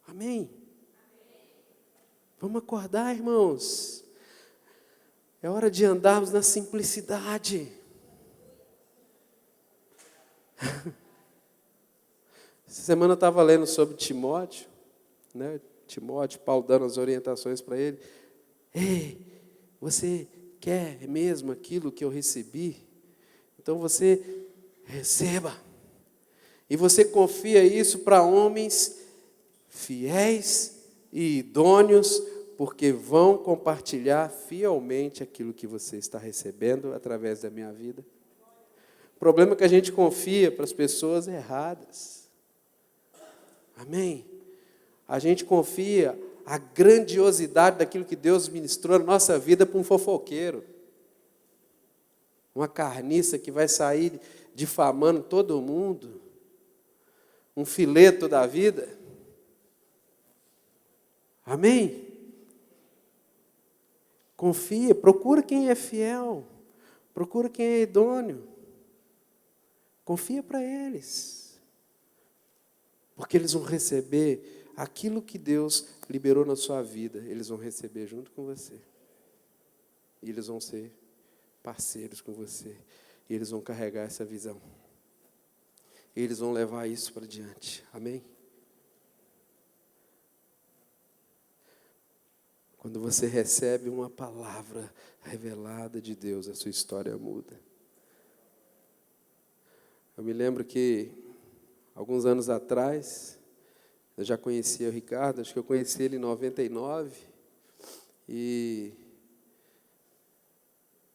A: Amém? Vamos acordar, irmãos. É hora de andarmos na simplicidade. Essa semana eu estava lendo sobre Timóteo, Timóteo, Paulo dando as orientações para ele. Ei, você quer mesmo aquilo que eu recebi? Então você receba. E você confia isso para homens fiéis e idôneos, porque vão compartilhar fielmente aquilo que você está recebendo através da minha vida. O problema é que a gente confia para as pessoas erradas. Amém? A gente confia a grandiosidade daquilo que Deus ministrou na nossa vida para um fofoqueiro. uma carniça que vai sair difamando todo mundo, um fileto da vida. Amém? Confia, procura quem é fiel, procura quem é idôneo. Confia para eles, porque eles vão receber aquilo que Deus liberou na sua vida, eles vão receber junto com você. E eles vão ser parceiros com você. E eles vão carregar essa visão. E eles vão levar isso para diante. Amém? Quando você recebe uma palavra revelada de Deus, a sua história muda. Eu me lembro que, alguns anos atrás, eu já conhecia o Ricardo, acho que eu conheci ele em 99, e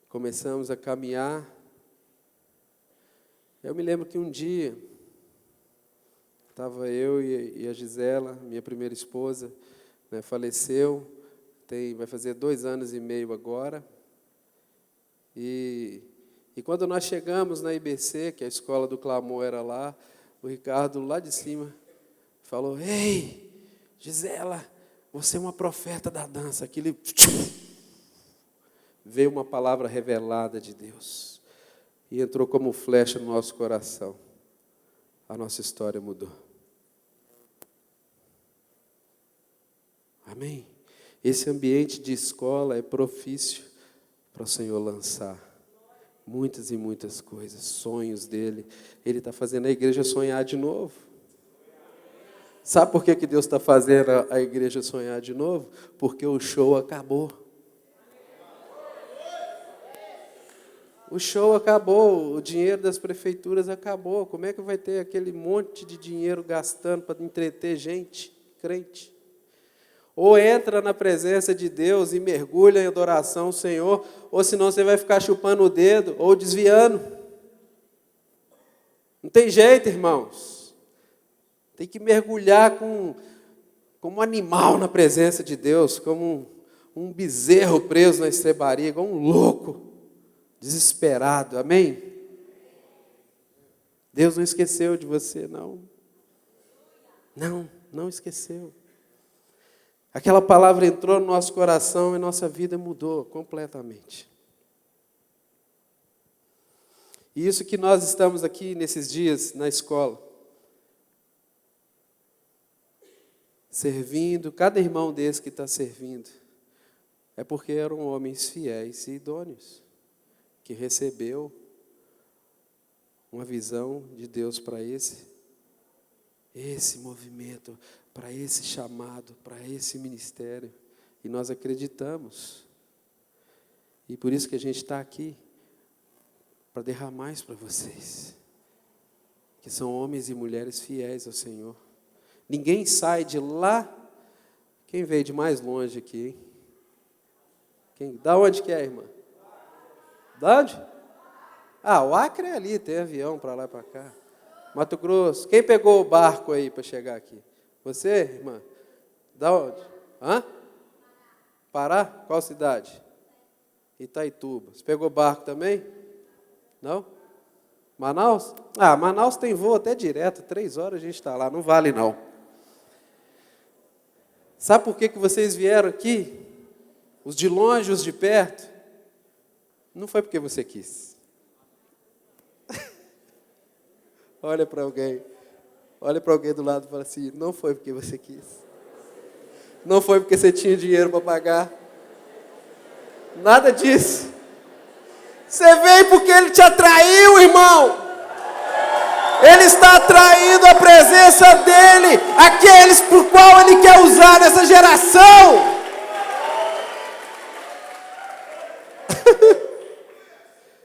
A: começamos a caminhar. Eu me lembro que um dia, estava eu e a Gisela, minha primeira esposa, né, faleceu, vai fazer 2 anos e meio agora, e quando nós chegamos na IBC, que a escola do clamor era lá, o Ricardo lá de cima falou: "Ei, Gisela, você é uma profeta da dança." Aquele veio uma palavra revelada de Deus e entrou como flecha no nosso coração. A nossa história mudou. Amém? Esse ambiente de escola é propício para o Senhor lançar muitas e muitas coisas, sonhos dele. Ele está fazendo a igreja sonhar de novo. Sabe por que Deus está fazendo a igreja sonhar de novo? Porque o show acabou. O show acabou, o dinheiro das prefeituras acabou. Como é que vai ter aquele monte de dinheiro gastando para entreter gente, crente? Ou entra na presença de Deus e mergulha em adoração ao Senhor, ou senão você vai ficar chupando o dedo ou desviando. Não tem jeito, irmãos. Tem que mergulhar como um animal na presença de Deus, como um bezerro preso na estrebaria, igual um louco, desesperado. Amém? Deus não esqueceu de você, não. Não esqueceu. Aquela palavra entrou no nosso coração e nossa vida mudou completamente. E isso que nós estamos aqui nesses dias na escola, servindo, cada irmão desse que está servindo, é porque eram homens fiéis e idôneos, que recebeu uma visão de Deus para esse movimento, para esse chamado, para esse ministério. E nós acreditamos. E por isso que a gente está aqui, para derramar isso para vocês, que são homens e mulheres fiéis ao Senhor. Ninguém sai de lá. Quem veio de mais longe aqui, hein? Da onde que é, irmã? Da onde? O Acre é ali, tem avião para lá e para cá. Mato Grosso. Quem pegou o barco aí para chegar aqui? Você, irmã? Da onde? Pará? Qual cidade? Itaituba. Você pegou barco também? Não? Manaus? Manaus tem voo até direto, 3 horas a gente está lá, não vale não. Sabe por que vocês vieram aqui? Os de longe, os de perto? Não foi porque você quis. Olha para alguém do lado e fala assim: não foi porque você quis. Não foi porque você tinha dinheiro para pagar. Nada disso. Você veio porque Ele te atraiu, irmão. Ele está atraindo a presença dEle, aqueles por qual Ele quer usar nessa geração.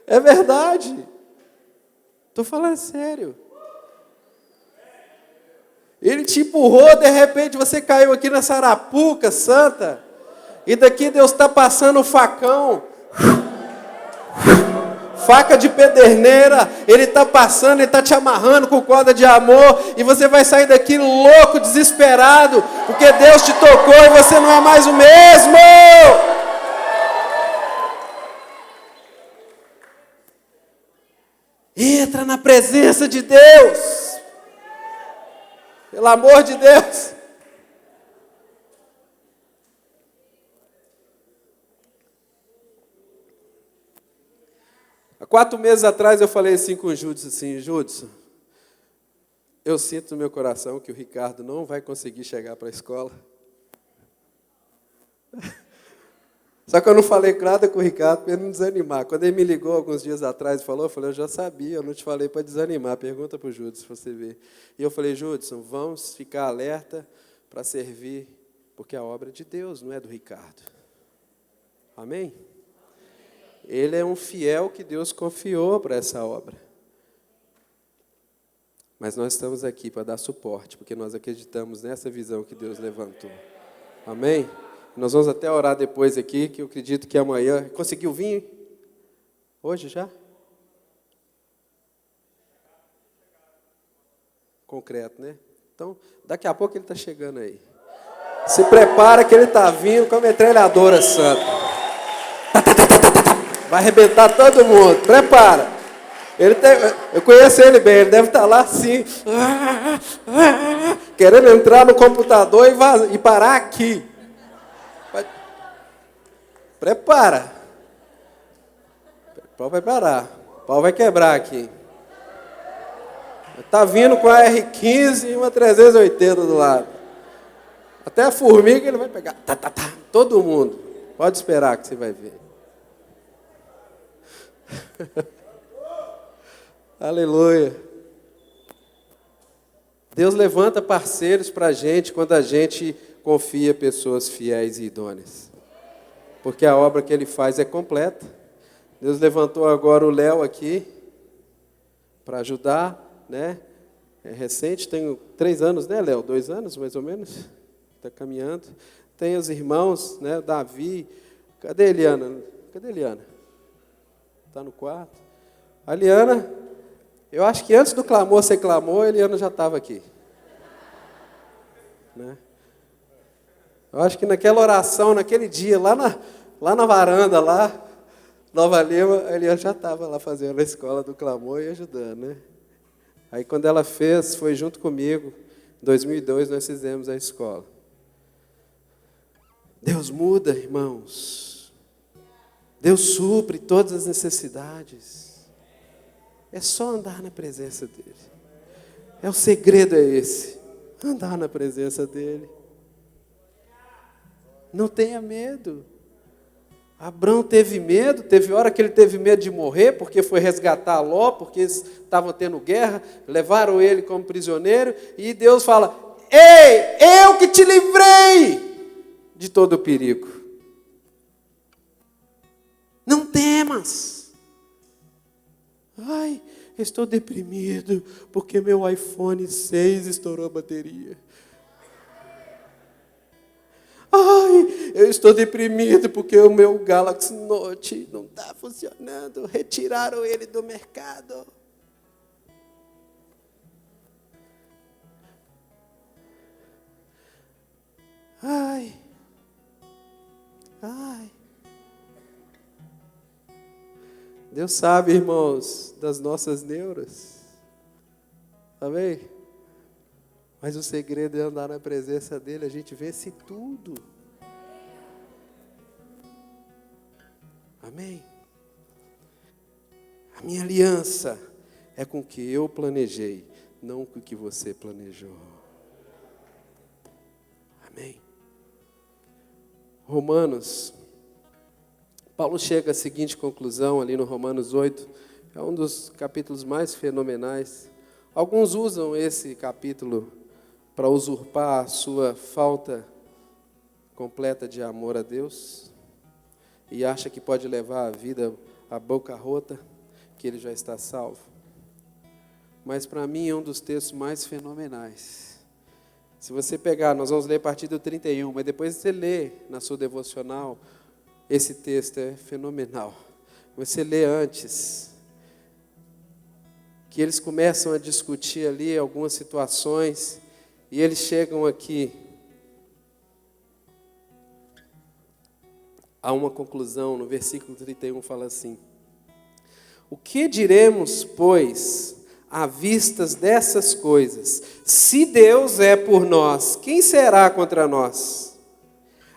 A: É verdade. Estou falando sério. Ele te empurrou, de repente você caiu aqui na Sarapuca Santa, e daqui Deus está passando o facão, faca de pederneira, Ele está passando, Ele está te amarrando com corda de amor, e você vai sair daqui louco, desesperado, porque Deus te tocou e você não é mais o mesmo. Entra na presença de Deus. Pelo amor de Deus. Há 4 meses atrás eu falei assim com o Judson, assim, Judson, eu sinto no meu coração que o Ricardo não vai conseguir chegar para a escola. Só que eu não falei nada com o Ricardo para ele não desanimar. Quando ele me ligou alguns dias atrás e falou, eu falei, eu já sabia, eu não te falei para desanimar. Pergunta para o Judson, se você ver. E eu falei, Judson, vamos ficar alerta para servir, porque a obra é de Deus, não é do Ricardo. Amém? Ele é um fiel que Deus confiou para essa obra. Mas nós estamos aqui para dar suporte, porque nós acreditamos nessa visão que Deus levantou. Amém? Nós vamos até orar depois aqui, que eu acredito que amanhã... Conseguiu vir? Hoje já? Concreto, né? Então, daqui a pouco ele está chegando aí. Se prepara que ele está vindo com a metralhadora santa. Vai arrebentar todo mundo. Prepara. Eu conheço ele bem, ele deve estar lá assim, querendo entrar no computador e parar aqui. Prepara. O pau vai parar. O pau vai quebrar aqui. Está vindo com a R15 e uma 380 do lado. Até a formiga ele vai pegar. Todo mundo. Pode esperar que você vai ver. Aleluia. Deus levanta parceiros para a gente quando a gente confia em pessoas fiéis e idôneas. Porque a obra que Ele faz é completa. Deus levantou agora o Léo aqui para ajudar, né? É recente, tem 3 anos, né, Léo? 2 anos, mais ou menos. Está caminhando. Tem os irmãos, né? Davi. Cadê a Eliana? Cadê a Eliana? Está no quarto. A Eliana, eu acho que antes do clamor você clamou, a Eliana já estava aqui. Né? Eu acho que naquela oração, naquele dia, lá na varanda, lá, Nova Lima, a Eliana já estava lá fazendo a escola do clamor e ajudando, né? Aí quando ela fez, foi junto comigo, em 2002 nós fizemos a escola. Deus muda, irmãos. Deus supre todas as necessidades. É só andar na presença dEle. O segredo é esse. Andar na presença dEle. Não tenha medo. Abrão teve medo, teve hora que ele teve medo de morrer, porque foi resgatar Ló, porque eles estavam tendo guerra, levaram ele como prisioneiro, e Deus fala, ei, eu que te livrei de todo o perigo. Não temas. Ai, estou deprimido, porque meu iPhone 6 estourou a bateria. Ai, eu estou deprimido porque o meu Galaxy Note não está funcionando. Retiraram ele do mercado. Ai. Deus sabe, irmãos, das nossas neuras. Amém? Mas o segredo é andar na presença dEle, a gente vence tudo. Amém? A minha aliança é com o que eu planejei, não com o que você planejou. Amém? Romanos, Paulo chega à seguinte conclusão ali no Romanos 8, é um dos capítulos mais fenomenais. Alguns usam esse capítulo para usurpar a sua falta completa de amor a Deus e acha que pode levar a vida à boca rota, que ele já está salvo. Mas para mim é um dos textos mais fenomenais. Se você pegar, nós vamos ler a partir do 31, mas depois você lê na sua devocional, esse texto é fenomenal. Você lê antes, que eles começam a discutir ali algumas situações, e eles chegam aqui a uma conclusão. No versículo 31 fala assim: O que diremos, pois, à vistas dessas coisas? Se Deus é por nós, quem será contra nós?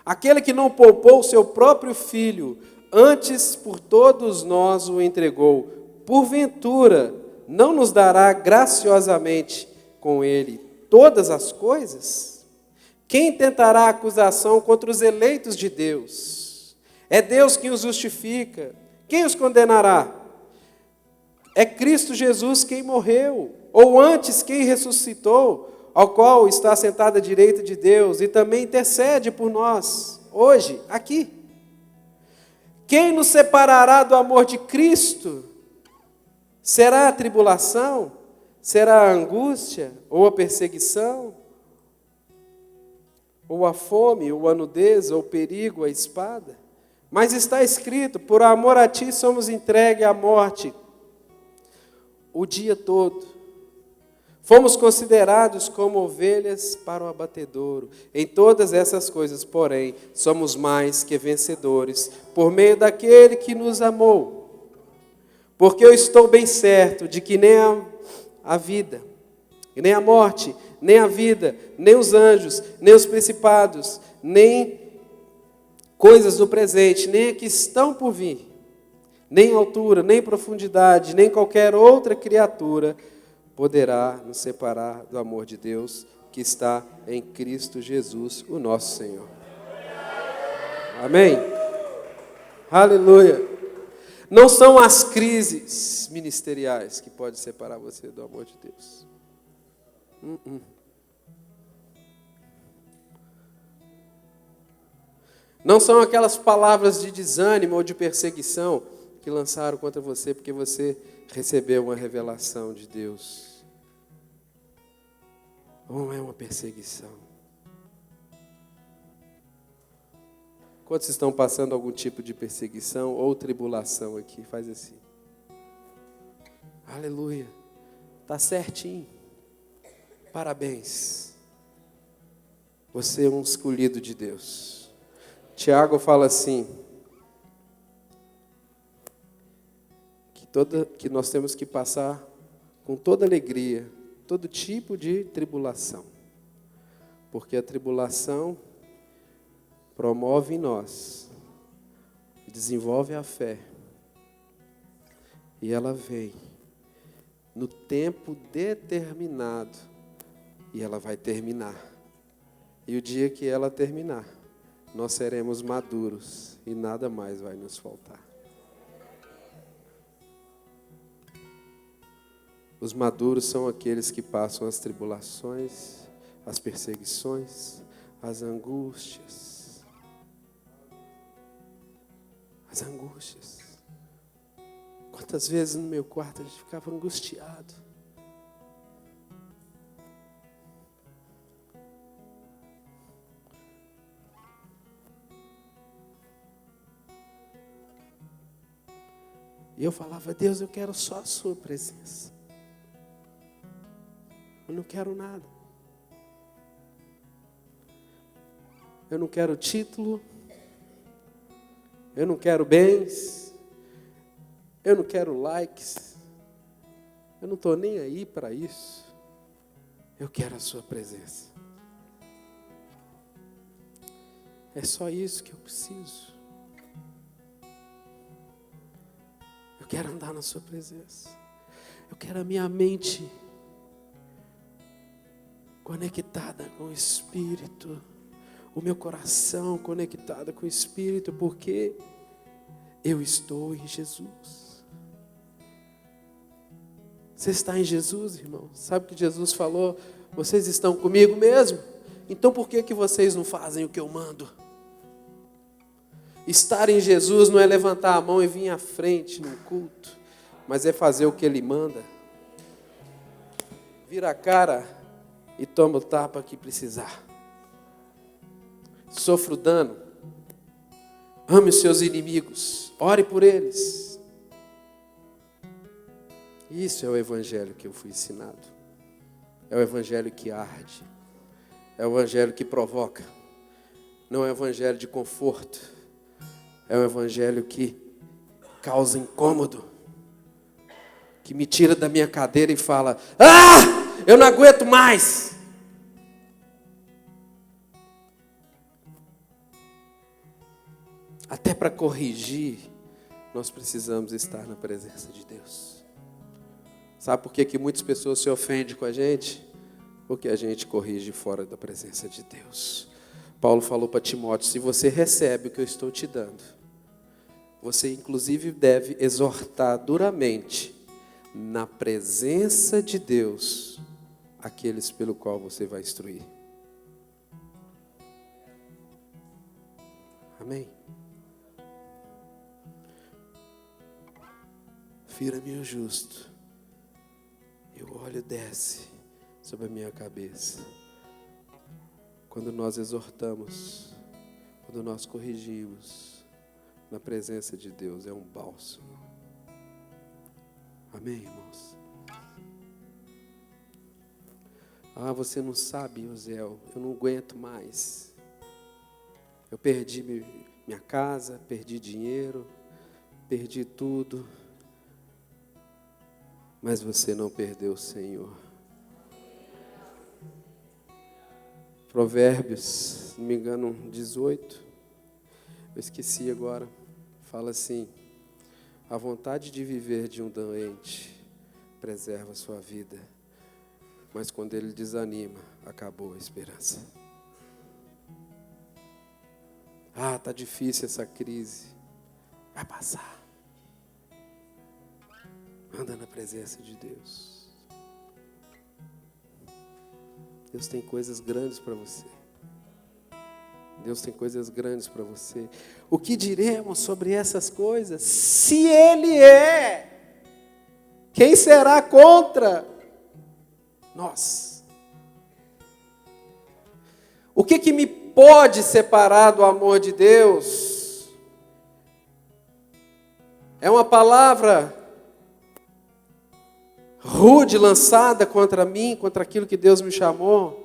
A: Aquele que não poupou o seu próprio filho, antes por todos nós o entregou, porventura não nos dará graciosamente com ele todas as coisas? Quem tentará acusação contra os eleitos de Deus? É Deus quem os justifica. Quem os condenará? É Cristo Jesus quem morreu, ou antes quem ressuscitou, ao qual está sentado à direita de Deus e também intercede por nós, hoje, aqui. Quem nos separará do amor de Cristo? Será a tribulação? Será a angústia? Ou a perseguição? Ou a fome? Ou a nudez? Ou o perigo? A espada? Mas está escrito, por amor a ti somos entregues à morte o dia todo. Fomos considerados como ovelhas para o abatedouro. Em todas essas coisas, porém, somos mais que vencedores, por meio daquele que nos amou. Porque eu estou bem certo de que nem a vida, nem a morte, nem a vida, nem os anjos, nem os principados, nem coisas do presente, nem a que estão por vir, nem altura, nem profundidade, nem qualquer outra criatura poderá nos separar do amor de Deus que está em Cristo Jesus, o nosso Senhor. Amém? Aleluia. Não são as crises ministeriais que podem separar você do amor de Deus. Não são aquelas palavras de desânimo ou de perseguição que lançaram contra você porque você recebeu uma revelação de Deus. Não é uma perseguição. Quantos estão passando algum tipo de perseguição ou tribulação aqui? Faz assim. Aleluia. Está certinho. Parabéns. Você é um escolhido de Deus. Tiago fala assim, que nós temos que passar com toda alegria, todo tipo de tribulação. Porque a tribulação promove em nós, desenvolve a fé. E ela vem no tempo determinado. E ela vai terminar. E o dia que ela terminar, nós seremos maduros e nada mais vai nos faltar. Os maduros são aqueles que passam as tribulações, as perseguições, as angústias. As angústias. Quantas vezes no meu quarto a gente ficava angustiado. E eu falava, Deus, eu quero só a sua presença. Eu não quero nada. Eu não quero título. Eu não quero bens. Eu não quero likes. Eu não estou nem aí para isso. Eu quero a sua presença. É só isso que eu preciso. Eu quero andar na sua presença. Eu quero a minha mente conectada com o Espírito. O meu coração conectado com o Espírito, porque eu estou em Jesus. Você está em Jesus, irmão? Sabe o que Jesus falou? Vocês estão comigo mesmo? Então por que vocês não fazem o que eu mando? Estar em Jesus não é levantar a mão e vir à frente no culto, mas é fazer o que Ele manda. Vira a cara e toma o tapa que precisar. Sofra o dano. Ame os seus inimigos. Ore por eles. Isso é o evangelho que eu fui ensinado. É o evangelho que arde. É o evangelho que provoca. Não é o evangelho de conforto. É o evangelho que causa incômodo. que me tira da minha cadeira e fala: ah, eu não aguento mais. Até para corrigir, nós precisamos estar na presença de Deus. Sabe por que muitas pessoas se ofendem com a gente? Porque a gente corrige fora da presença de Deus. Paulo falou para Timóteo: se você recebe o que eu estou te dando, você inclusive deve exortar duramente, na presença de Deus, aqueles pelo qual você vai instruir. Amém? Fira-me o justo, e o óleo desce sobre a minha cabeça. Quando nós exortamos, quando nós corrigimos, na presença de Deus, é um bálsamo. Amém, irmãos? Ah, você não sabe, Osiel, eu não aguento mais. Eu perdi minha casa, perdi dinheiro, perdi tudo. Mas você não perdeu o Senhor. Provérbios, se não me engano, 18. Eu esqueci agora. Fala assim: a vontade de viver de um doente preserva a sua vida, mas quando ele desanima, acabou a esperança. Ah, está difícil essa crise. Vai passar. Anda na presença de Deus. Deus tem coisas grandes para você. Deus tem coisas grandes para você. O que diremos sobre essas coisas? Se Ele é, quem será contra nós? O que me pode separar do amor de Deus? É uma palavra rude lançada contra mim, contra aquilo que Deus me chamou.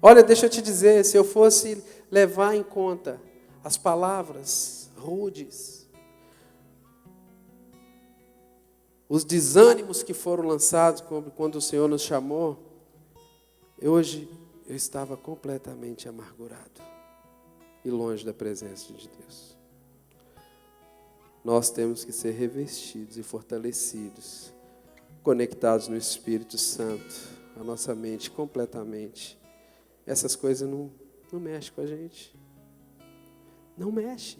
A: Olha, deixa eu te dizer, se eu fosse levar em conta as palavras rudes, os desânimos que foram lançados quando o Senhor nos chamou, hoje eu estava completamente amargurado e longe da presença de Deus. Nós temos que ser revestidos e fortalecidos, conectados no Espírito Santo, a nossa mente completamente. Essas coisas não mexem com a gente. Não mexe.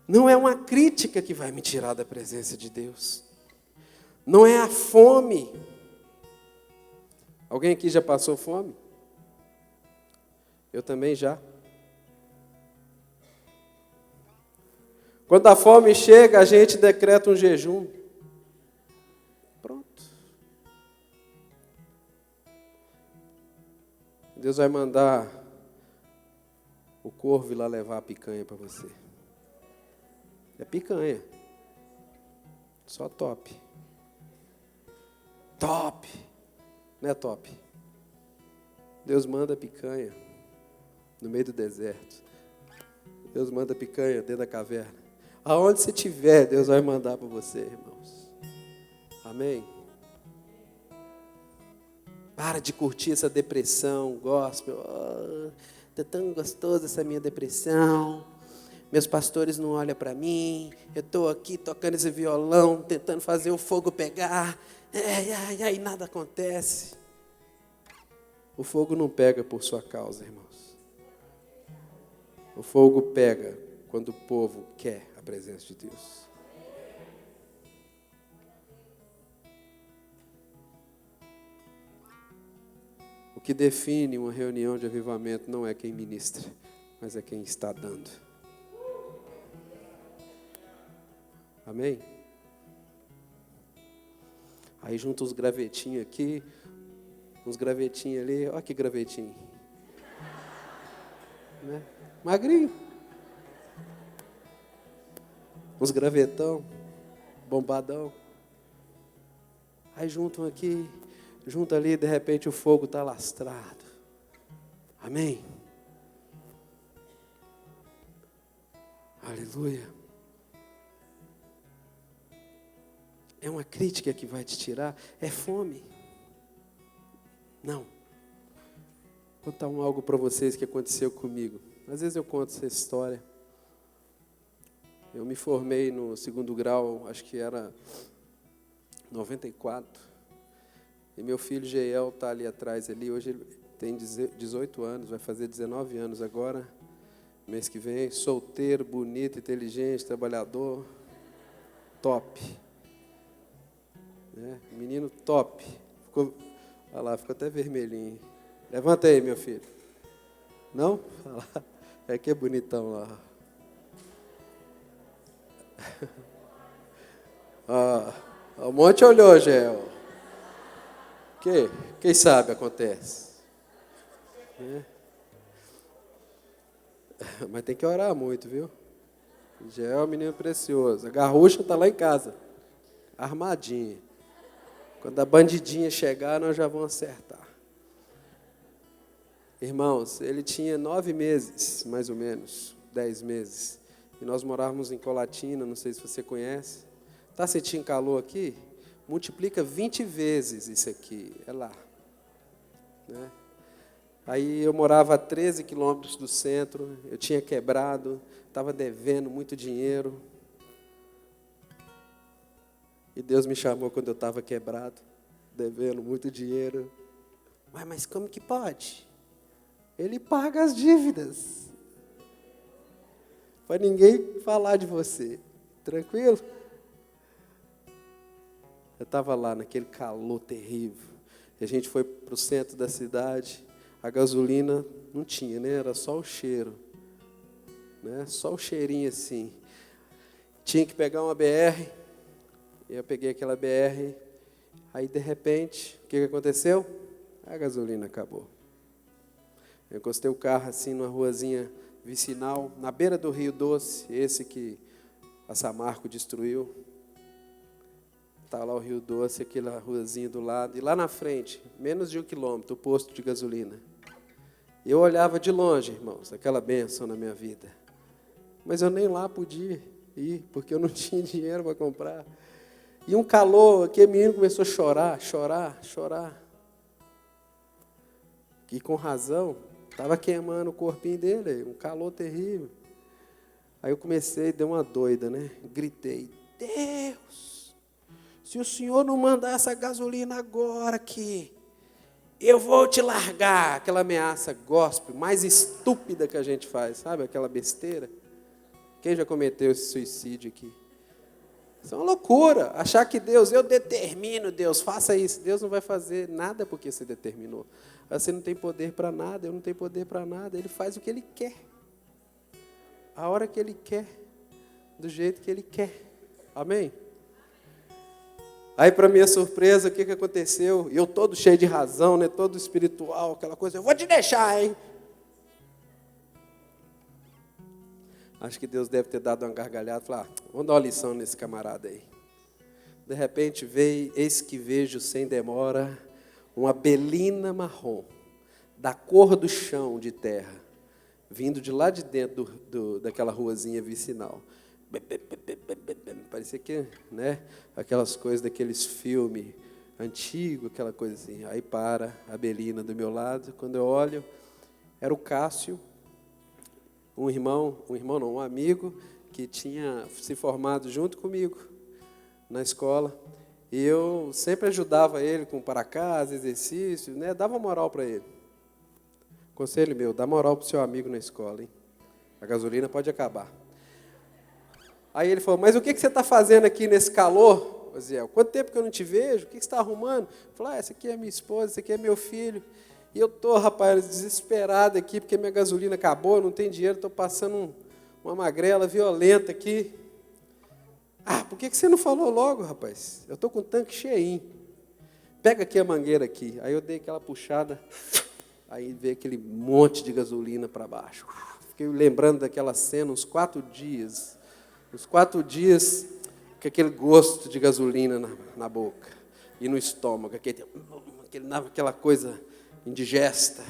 A: Não é uma crítica que vai me tirar da presença de Deus. Não é a fome. Alguém aqui já passou fome? Eu também já. Quando a fome chega, a gente decreta um jejum. Pronto. Deus vai mandar o corvo ir lá levar a picanha para você. É picanha. Só top. Top. Não é top. Deus manda picanha no meio do deserto. Deus manda picanha dentro da caverna. Aonde você estiver, Deus vai mandar para você, irmãos. Amém? Para de curtir essa depressão, gospel. Tá tão gostoso essa minha depressão. Meus pastores não olham para mim. Eu estou aqui tocando esse violão, tentando fazer o fogo pegar. E aí nada acontece. O fogo não pega por sua causa, irmãos. O fogo pega quando o povo quer a presença de Deus. O que define uma reunião de avivamento não é quem ministra, mas é quem está dando. Amém? Aí junta uns gravetinhos aqui, uns gravetinhos ali. Olha que gravetinho. Né? Magrinho. Uns gravetão, bombadão. Aí juntam aqui, junto ali, de repente o fogo está lastrado. Amém? Aleluia. É uma crítica que vai te tirar? É fome? Não. Vou contar algo para vocês que aconteceu comigo. Às vezes eu conto essa história. Eu me formei no 2º grau, acho que era 94. E meu filho Geiel está ali atrás, ali. Hoje ele tem 18 anos, vai fazer 19 anos agora. Mês que vem, solteiro, bonito, inteligente, trabalhador, top. Menino top. Olha lá, ficou até vermelhinho. Levanta aí, meu filho. Não? Olha lá. É que é bonitão lá. O monte olhou, Gel. Quem sabe acontece. Mas tem que orar muito, viu? Gel é um menino precioso. A garrucha está lá em casa, armadinha. Quando a bandidinha chegar, nós já vamos acertar. Irmãos, ele tinha 9 meses, mais ou menos, 10 meses. E nós morávamos em Colatina, não sei se você conhece. Está sentindo calor aqui? Multiplica 20 vezes isso aqui, é lá. Né? Aí eu morava a 13 quilômetros do centro, eu tinha quebrado, estava devendo muito dinheiro. E Deus me chamou quando eu estava quebrado, devendo muito dinheiro. Mas como que pode? Ele paga as dívidas. Para ninguém falar de você. Tranquilo? Eu estava lá naquele calor terrível. E a gente foi para o centro da cidade. A gasolina não tinha, né? Era só o cheiro. Né? Só o cheirinho assim. Tinha que pegar uma BR. Eu peguei aquela BR. Aí, de repente, o que aconteceu? A gasolina acabou. Eu encostei o carro assim numa ruazinha vicinal, na beira do Rio Doce, esse que a Samarco destruiu. Está lá o Rio Doce, aquela ruazinha do lado. E lá na frente, menos de 1 quilômetro, o posto de gasolina. Eu olhava de longe, irmãos, aquela bênção na minha vida. Mas eu nem lá podia ir, porque eu não tinha dinheiro para comprar. E um calor, aquele menino começou a chorar. E com razão, estava queimando o corpinho dele, um calor terrível. Aí eu comecei, dei uma doida, né? Gritei, Deus, se o Senhor não mandar essa gasolina agora aqui, eu vou te largar. Aquela ameaça gospel, mais estúpida que a gente faz, sabe? Aquela besteira. Quem já cometeu esse suicídio aqui? Isso é uma loucura. Achar que Deus, eu determino, Deus, faça isso. Deus não vai fazer nada porque você determinou. Você não tem poder para nada, eu não tenho poder para nada. Ele faz o que Ele quer. A hora que Ele quer. Do jeito que Ele quer. Amém? Aí, para minha surpresa, o que aconteceu? Eu todo cheio de razão, né? Todo espiritual, aquela coisa. Eu vou te deixar, hein? Acho que Deus deve ter dado uma gargalhada. Falar, vamos dar uma lição nesse camarada aí. De repente veio, eis que vejo sem demora, uma belina marrom, da cor do chão de terra, vindo de lá de dentro daquela ruazinha vicinal. Parecia que, né, aquelas coisas daqueles filmes antigos, aquela coisa assim. Aí para a belina do meu lado, quando eu olho, era o Cássio, um amigo que tinha se formado junto comigo na escola. E eu sempre ajudava ele com para-casa, exercícios, né? Dava moral para ele. Conselho meu, dá moral para o seu amigo na escola, hein? A gasolina pode acabar. Aí ele falou, mas o que você está fazendo aqui nesse calor, Oziel? Quanto tempo que eu não te vejo? O que você está arrumando? Eu falei, essa aqui é minha esposa, esse aqui é meu filho. E eu estou, rapaz, desesperado aqui, porque minha gasolina acabou, não tem dinheiro, estou passando uma magrela violenta aqui. Por que você não falou logo, rapaz? Eu estou com o tanque cheinho. Pega aqui a mangueira aqui. Aí eu dei aquela puxada, aí veio aquele monte de gasolina para baixo. Fiquei lembrando daquela cena uns 4 dias. Uns 4 dias com aquele gosto de gasolina na boca e no estômago, aquela coisa indigesta.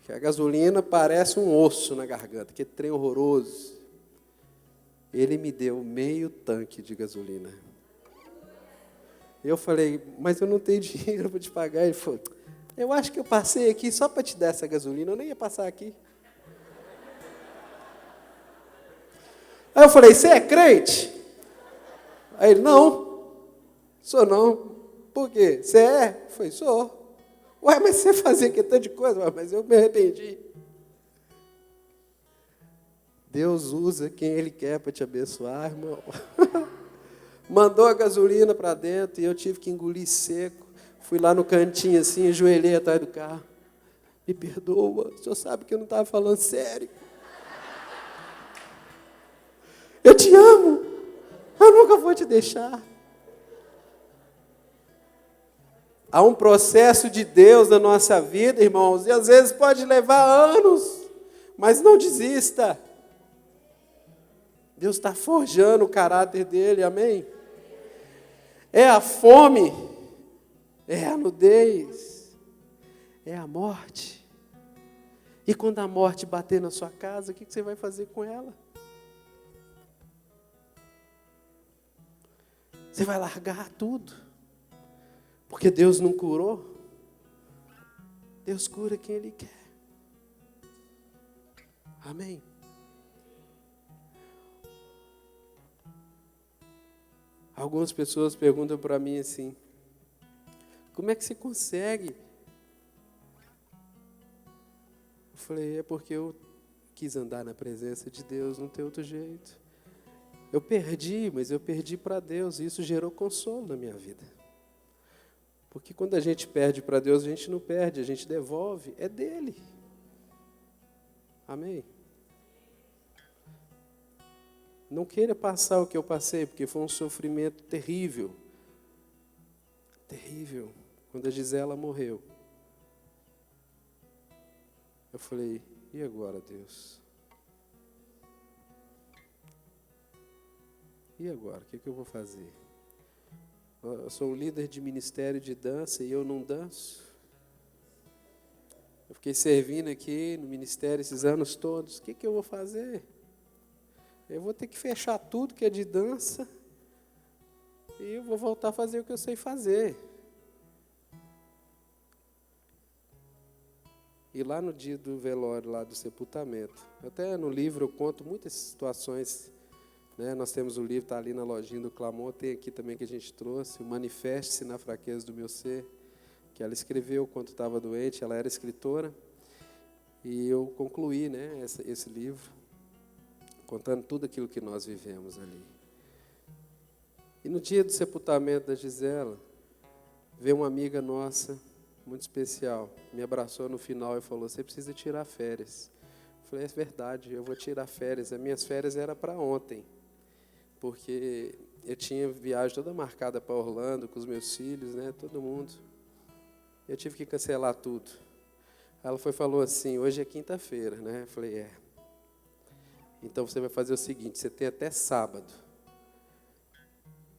A: Que a gasolina parece um osso na garganta, que trem horroroso. Ele me deu meio tanque de gasolina. Eu falei, mas eu não tenho dinheiro para te pagar. Ele falou, eu acho que eu passei aqui só para te dar essa gasolina, eu nem ia passar aqui. Aí eu falei, você é crente? Aí ele, não, sou não. Por quê? Você é? Eu falei, sou. Ué, mas você fazia que tanto de coisa? Ué, mas eu me arrependi. Deus usa quem Ele quer para te abençoar, irmão. Mandou a gasolina para dentro e eu tive que engolir seco. Fui lá no cantinho assim, ajoelhei atrás do carro. Me perdoa, o senhor sabe que eu não estava falando sério. Eu te amo, eu nunca vou te deixar. Há um processo de Deus na nossa vida, irmãos, e às vezes pode levar anos, mas não desista. Deus está forjando o caráter dele, amém? É a fome, é a nudez, é a morte. E quando a morte bater na sua casa, o que você vai fazer com ela? Você vai largar tudo? Porque Deus não curou? Deus cura quem Ele quer. Amém? Algumas pessoas perguntam para mim assim, como é que você consegue? Eu falei, é porque eu quis andar na presença de Deus, não tem outro jeito. Eu perdi, mas eu perdi para Deus, e isso gerou consolo na minha vida. Porque quando a gente perde para Deus, a gente não perde, a gente devolve, é dele. Amém? Não queira passar o que eu passei, porque foi um sofrimento terrível. Terrível. Quando a Gisela morreu, eu falei, e agora, Deus? E agora? O que eu vou fazer? Eu sou um líder de ministério de dança e eu não danço. Eu fiquei servindo aqui no ministério esses anos todos. O que eu vou fazer? Eu vou ter que fechar tudo que é de dança e eu vou voltar a fazer o que eu sei fazer. E lá no dia do velório, lá do sepultamento, até no livro eu conto muitas situações, né? Nós temos o livro, está ali na lojinha do Clamor, tem aqui também que a gente trouxe, o Manifeste-se na Fraqueza do Meu Ser, que ela escreveu quando estava doente, ela era escritora, e eu concluí, né, esse livro, contando tudo aquilo que nós vivemos ali. E no dia do sepultamento da Gisela, veio uma amiga nossa, muito especial, me abraçou no final e falou, você precisa tirar férias. Eu falei, é verdade, eu vou tirar férias. As minhas férias eram para ontem, porque eu tinha viagem toda marcada para Orlando, com os meus filhos, né, todo mundo. Eu tive que cancelar tudo. Ela falou assim, hoje é quinta-feira, né? Eu falei, é. Então você vai fazer o seguinte, você tem até sábado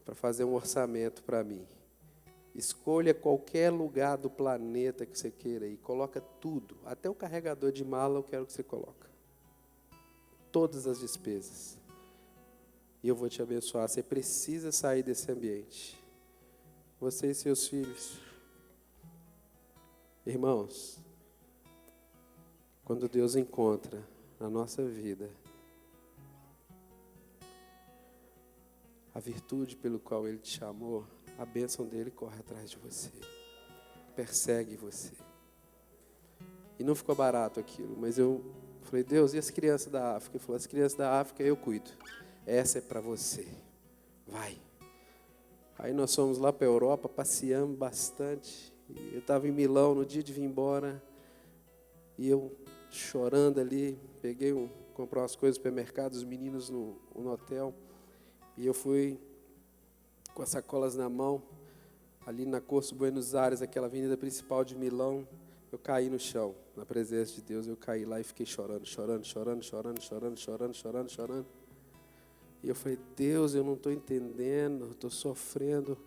A: para fazer um orçamento para mim. Escolha qualquer lugar do planeta que você queira e coloca tudo, até o carregador de mala eu quero que você coloque. Todas as despesas. E eu vou te abençoar. Você precisa sair desse ambiente. Você e seus filhos. Irmãos, quando Deus encontra na nossa vida a virtude pelo qual Ele te chamou, a bênção dele corre atrás de você, persegue você. E não ficou barato aquilo, mas eu falei, Deus, e as crianças da África? Ele falou, as crianças da África eu cuido, essa é para você, vai. Aí nós fomos lá para a Europa, passeamos bastante, eu estava em Milão no dia de vir embora, e eu chorando ali, comprei umas coisas no supermercado, os meninos no hotel, e eu fui com as sacolas na mão, ali na Corso Buenos Aires, aquela avenida principal de Milão, eu caí no chão, na presença de Deus, eu caí lá e fiquei chorando. E eu falei, Deus, eu não estou entendendo, eu estou sofrendo,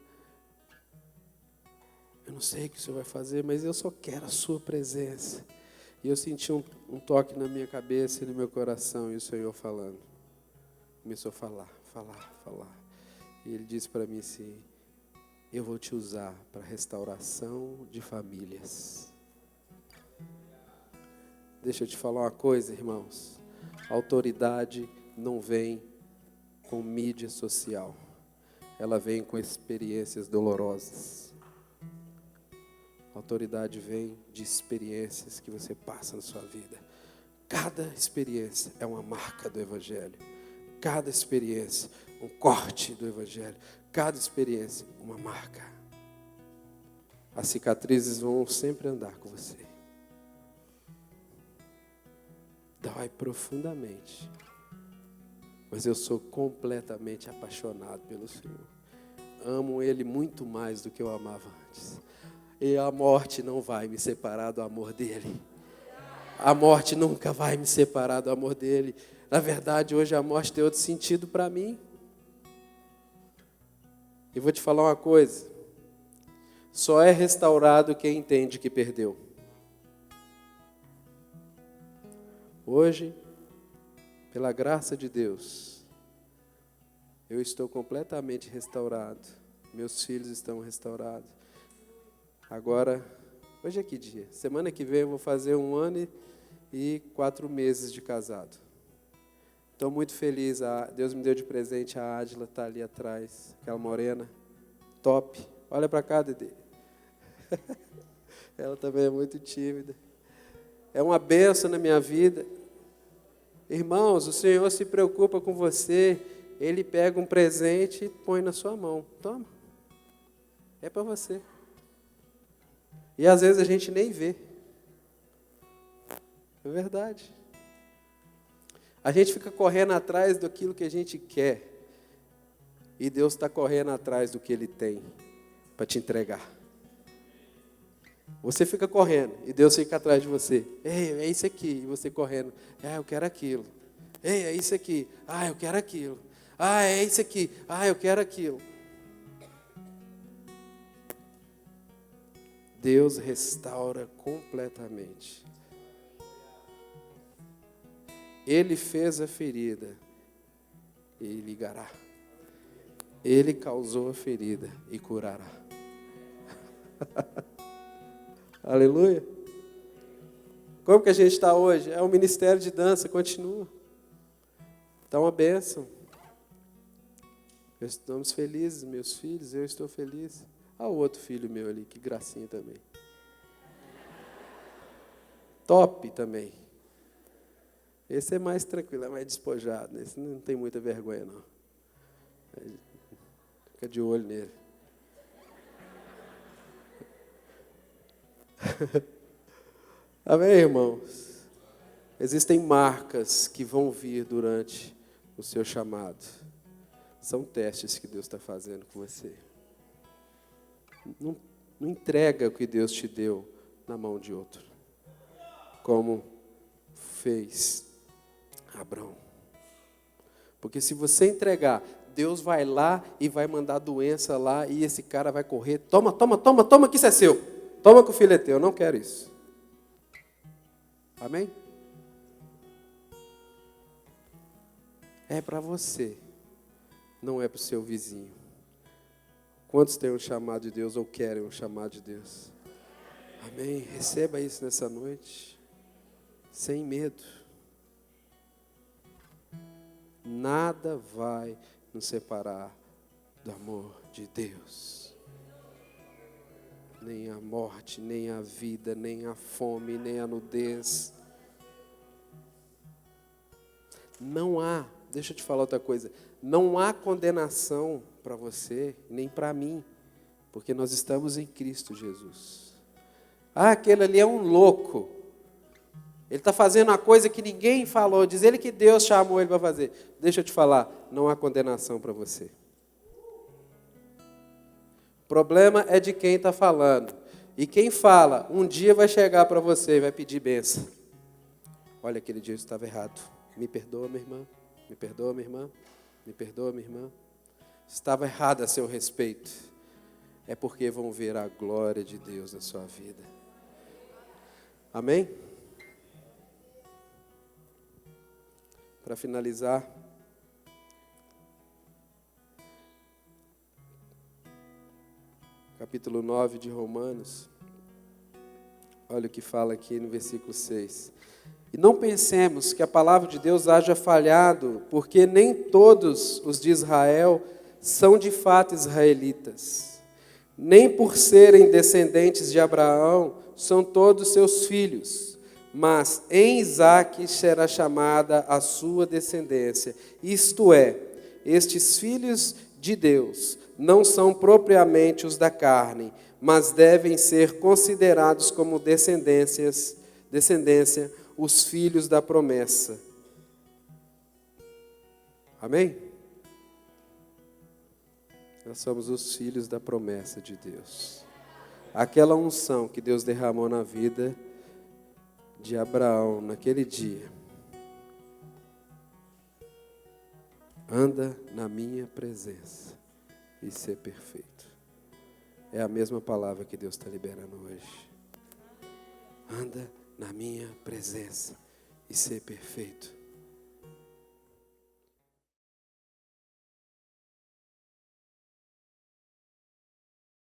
A: eu não sei o que o Senhor vai fazer, mas eu só quero a sua presença. E eu senti um toque na minha cabeça e no meu coração, e o Senhor falando, começou a falar. E Ele disse para mim assim, eu vou te usar para restauração de famílias. Deixa eu te falar uma coisa, irmãos. A autoridade não vem com mídia social. Ela vem com experiências dolorosas. A autoridade vem de experiências que você passa na sua vida. Cada experiência é uma marca do Evangelho. Cada experiência, um corte do Evangelho. Cada experiência, uma marca. As cicatrizes vão sempre andar com você. Dói profundamente. Mas eu sou completamente apaixonado pelo Senhor. Amo Ele muito mais do que eu amava antes. E a morte não vai me separar do amor dEle. A morte nunca vai me separar do amor dEle. Na verdade, hoje a morte tem outro sentido para mim. E vou te falar uma coisa. Só é restaurado quem entende que perdeu. Hoje, pela graça de Deus, eu estou completamente restaurado. Meus filhos estão restaurados. Agora, hoje é que dia? Semana que vem eu vou fazer 1 ano e 4 meses de casado. Estou muito feliz. Deus me deu de presente a Ádila, está ali atrás, aquela morena, top. Olha para cá, Dedê. Ela também é muito tímida. É uma bênção na minha vida. Irmãos, o Senhor se preocupa com você. Ele pega um presente e põe na sua mão. Toma. É para você. E às vezes a gente nem vê. É verdade. A gente fica correndo atrás daquilo que a gente quer. E Deus está correndo atrás do que Ele tem para te entregar. Você fica correndo e Deus fica atrás de você. Ei, é isso aqui. E você correndo. Eu quero aquilo. Ei, é isso aqui. Eu quero aquilo. É isso aqui. Eu quero aquilo. Deus restaura completamente. Ele fez a ferida e ligará. Ele causou a ferida e curará. Aleluia. Como que a gente está hoje? O ministério de dança continua. Está uma bênção. Estamos felizes, meus filhos, eu estou feliz. O outro filho meu ali, que gracinha também. Top também. Esse é mais tranquilo, é mais despojado. Esse não tem muita vergonha, não. Fica de olho nele. Amém, irmãos? Existem marcas que vão vir durante o seu chamado. São testes que Deus está fazendo com você. Não entrega o que Deus te deu na mão de outro. Como fez Abrão. Porque se você entregar, Deus vai lá e vai mandar doença lá e esse cara vai correr. Toma, que isso é seu. Toma que o filho é teu. Eu não quero isso. Amém? É para você. Não é para o seu vizinho. Quantos têm um chamado de Deus ou querem um chamado de Deus? Amém? Receba isso nessa noite. Sem medo. Nada vai nos separar do amor de Deus. Nem a morte, nem a vida, nem a fome, nem a nudez. Não há, deixa eu te falar outra coisa, não há condenação para você, nem para mim, porque nós estamos em Cristo Jesus. Aquele ali é um louco. Ele está fazendo uma coisa que ninguém falou, diz ele que Deus chamou ele para fazer. Deixa eu te falar, não há condenação para você. O problema é de quem está falando. E quem fala, um dia vai chegar para você e vai pedir bênção. Olha, aquele dia eu estava errado. Me perdoa, minha irmã. Me perdoa, minha irmã. Me perdoa, minha irmã. Estava errado a seu respeito. É porque vão ver a glória de Deus na sua vida. Amém? Para finalizar, capítulo 9 de Romanos. Olha o que fala aqui no versículo 6. E não pensemos que a palavra de Deus haja falhado, porque nem todos os de Israel são de fato israelitas. Nem por serem descendentes de Abraão são todos seus filhos, mas em Isaque será chamada a sua descendência. Isto é, estes filhos de Deus não são propriamente os da carne, mas devem ser considerados como descendência, os filhos da promessa. Amém? Nós somos os filhos da promessa de Deus. Aquela unção que Deus derramou na vida de Abraão naquele dia. Anda na minha presença e ser perfeito. É a mesma palavra que Deus está liberando hoje. Anda na minha presença e ser perfeito.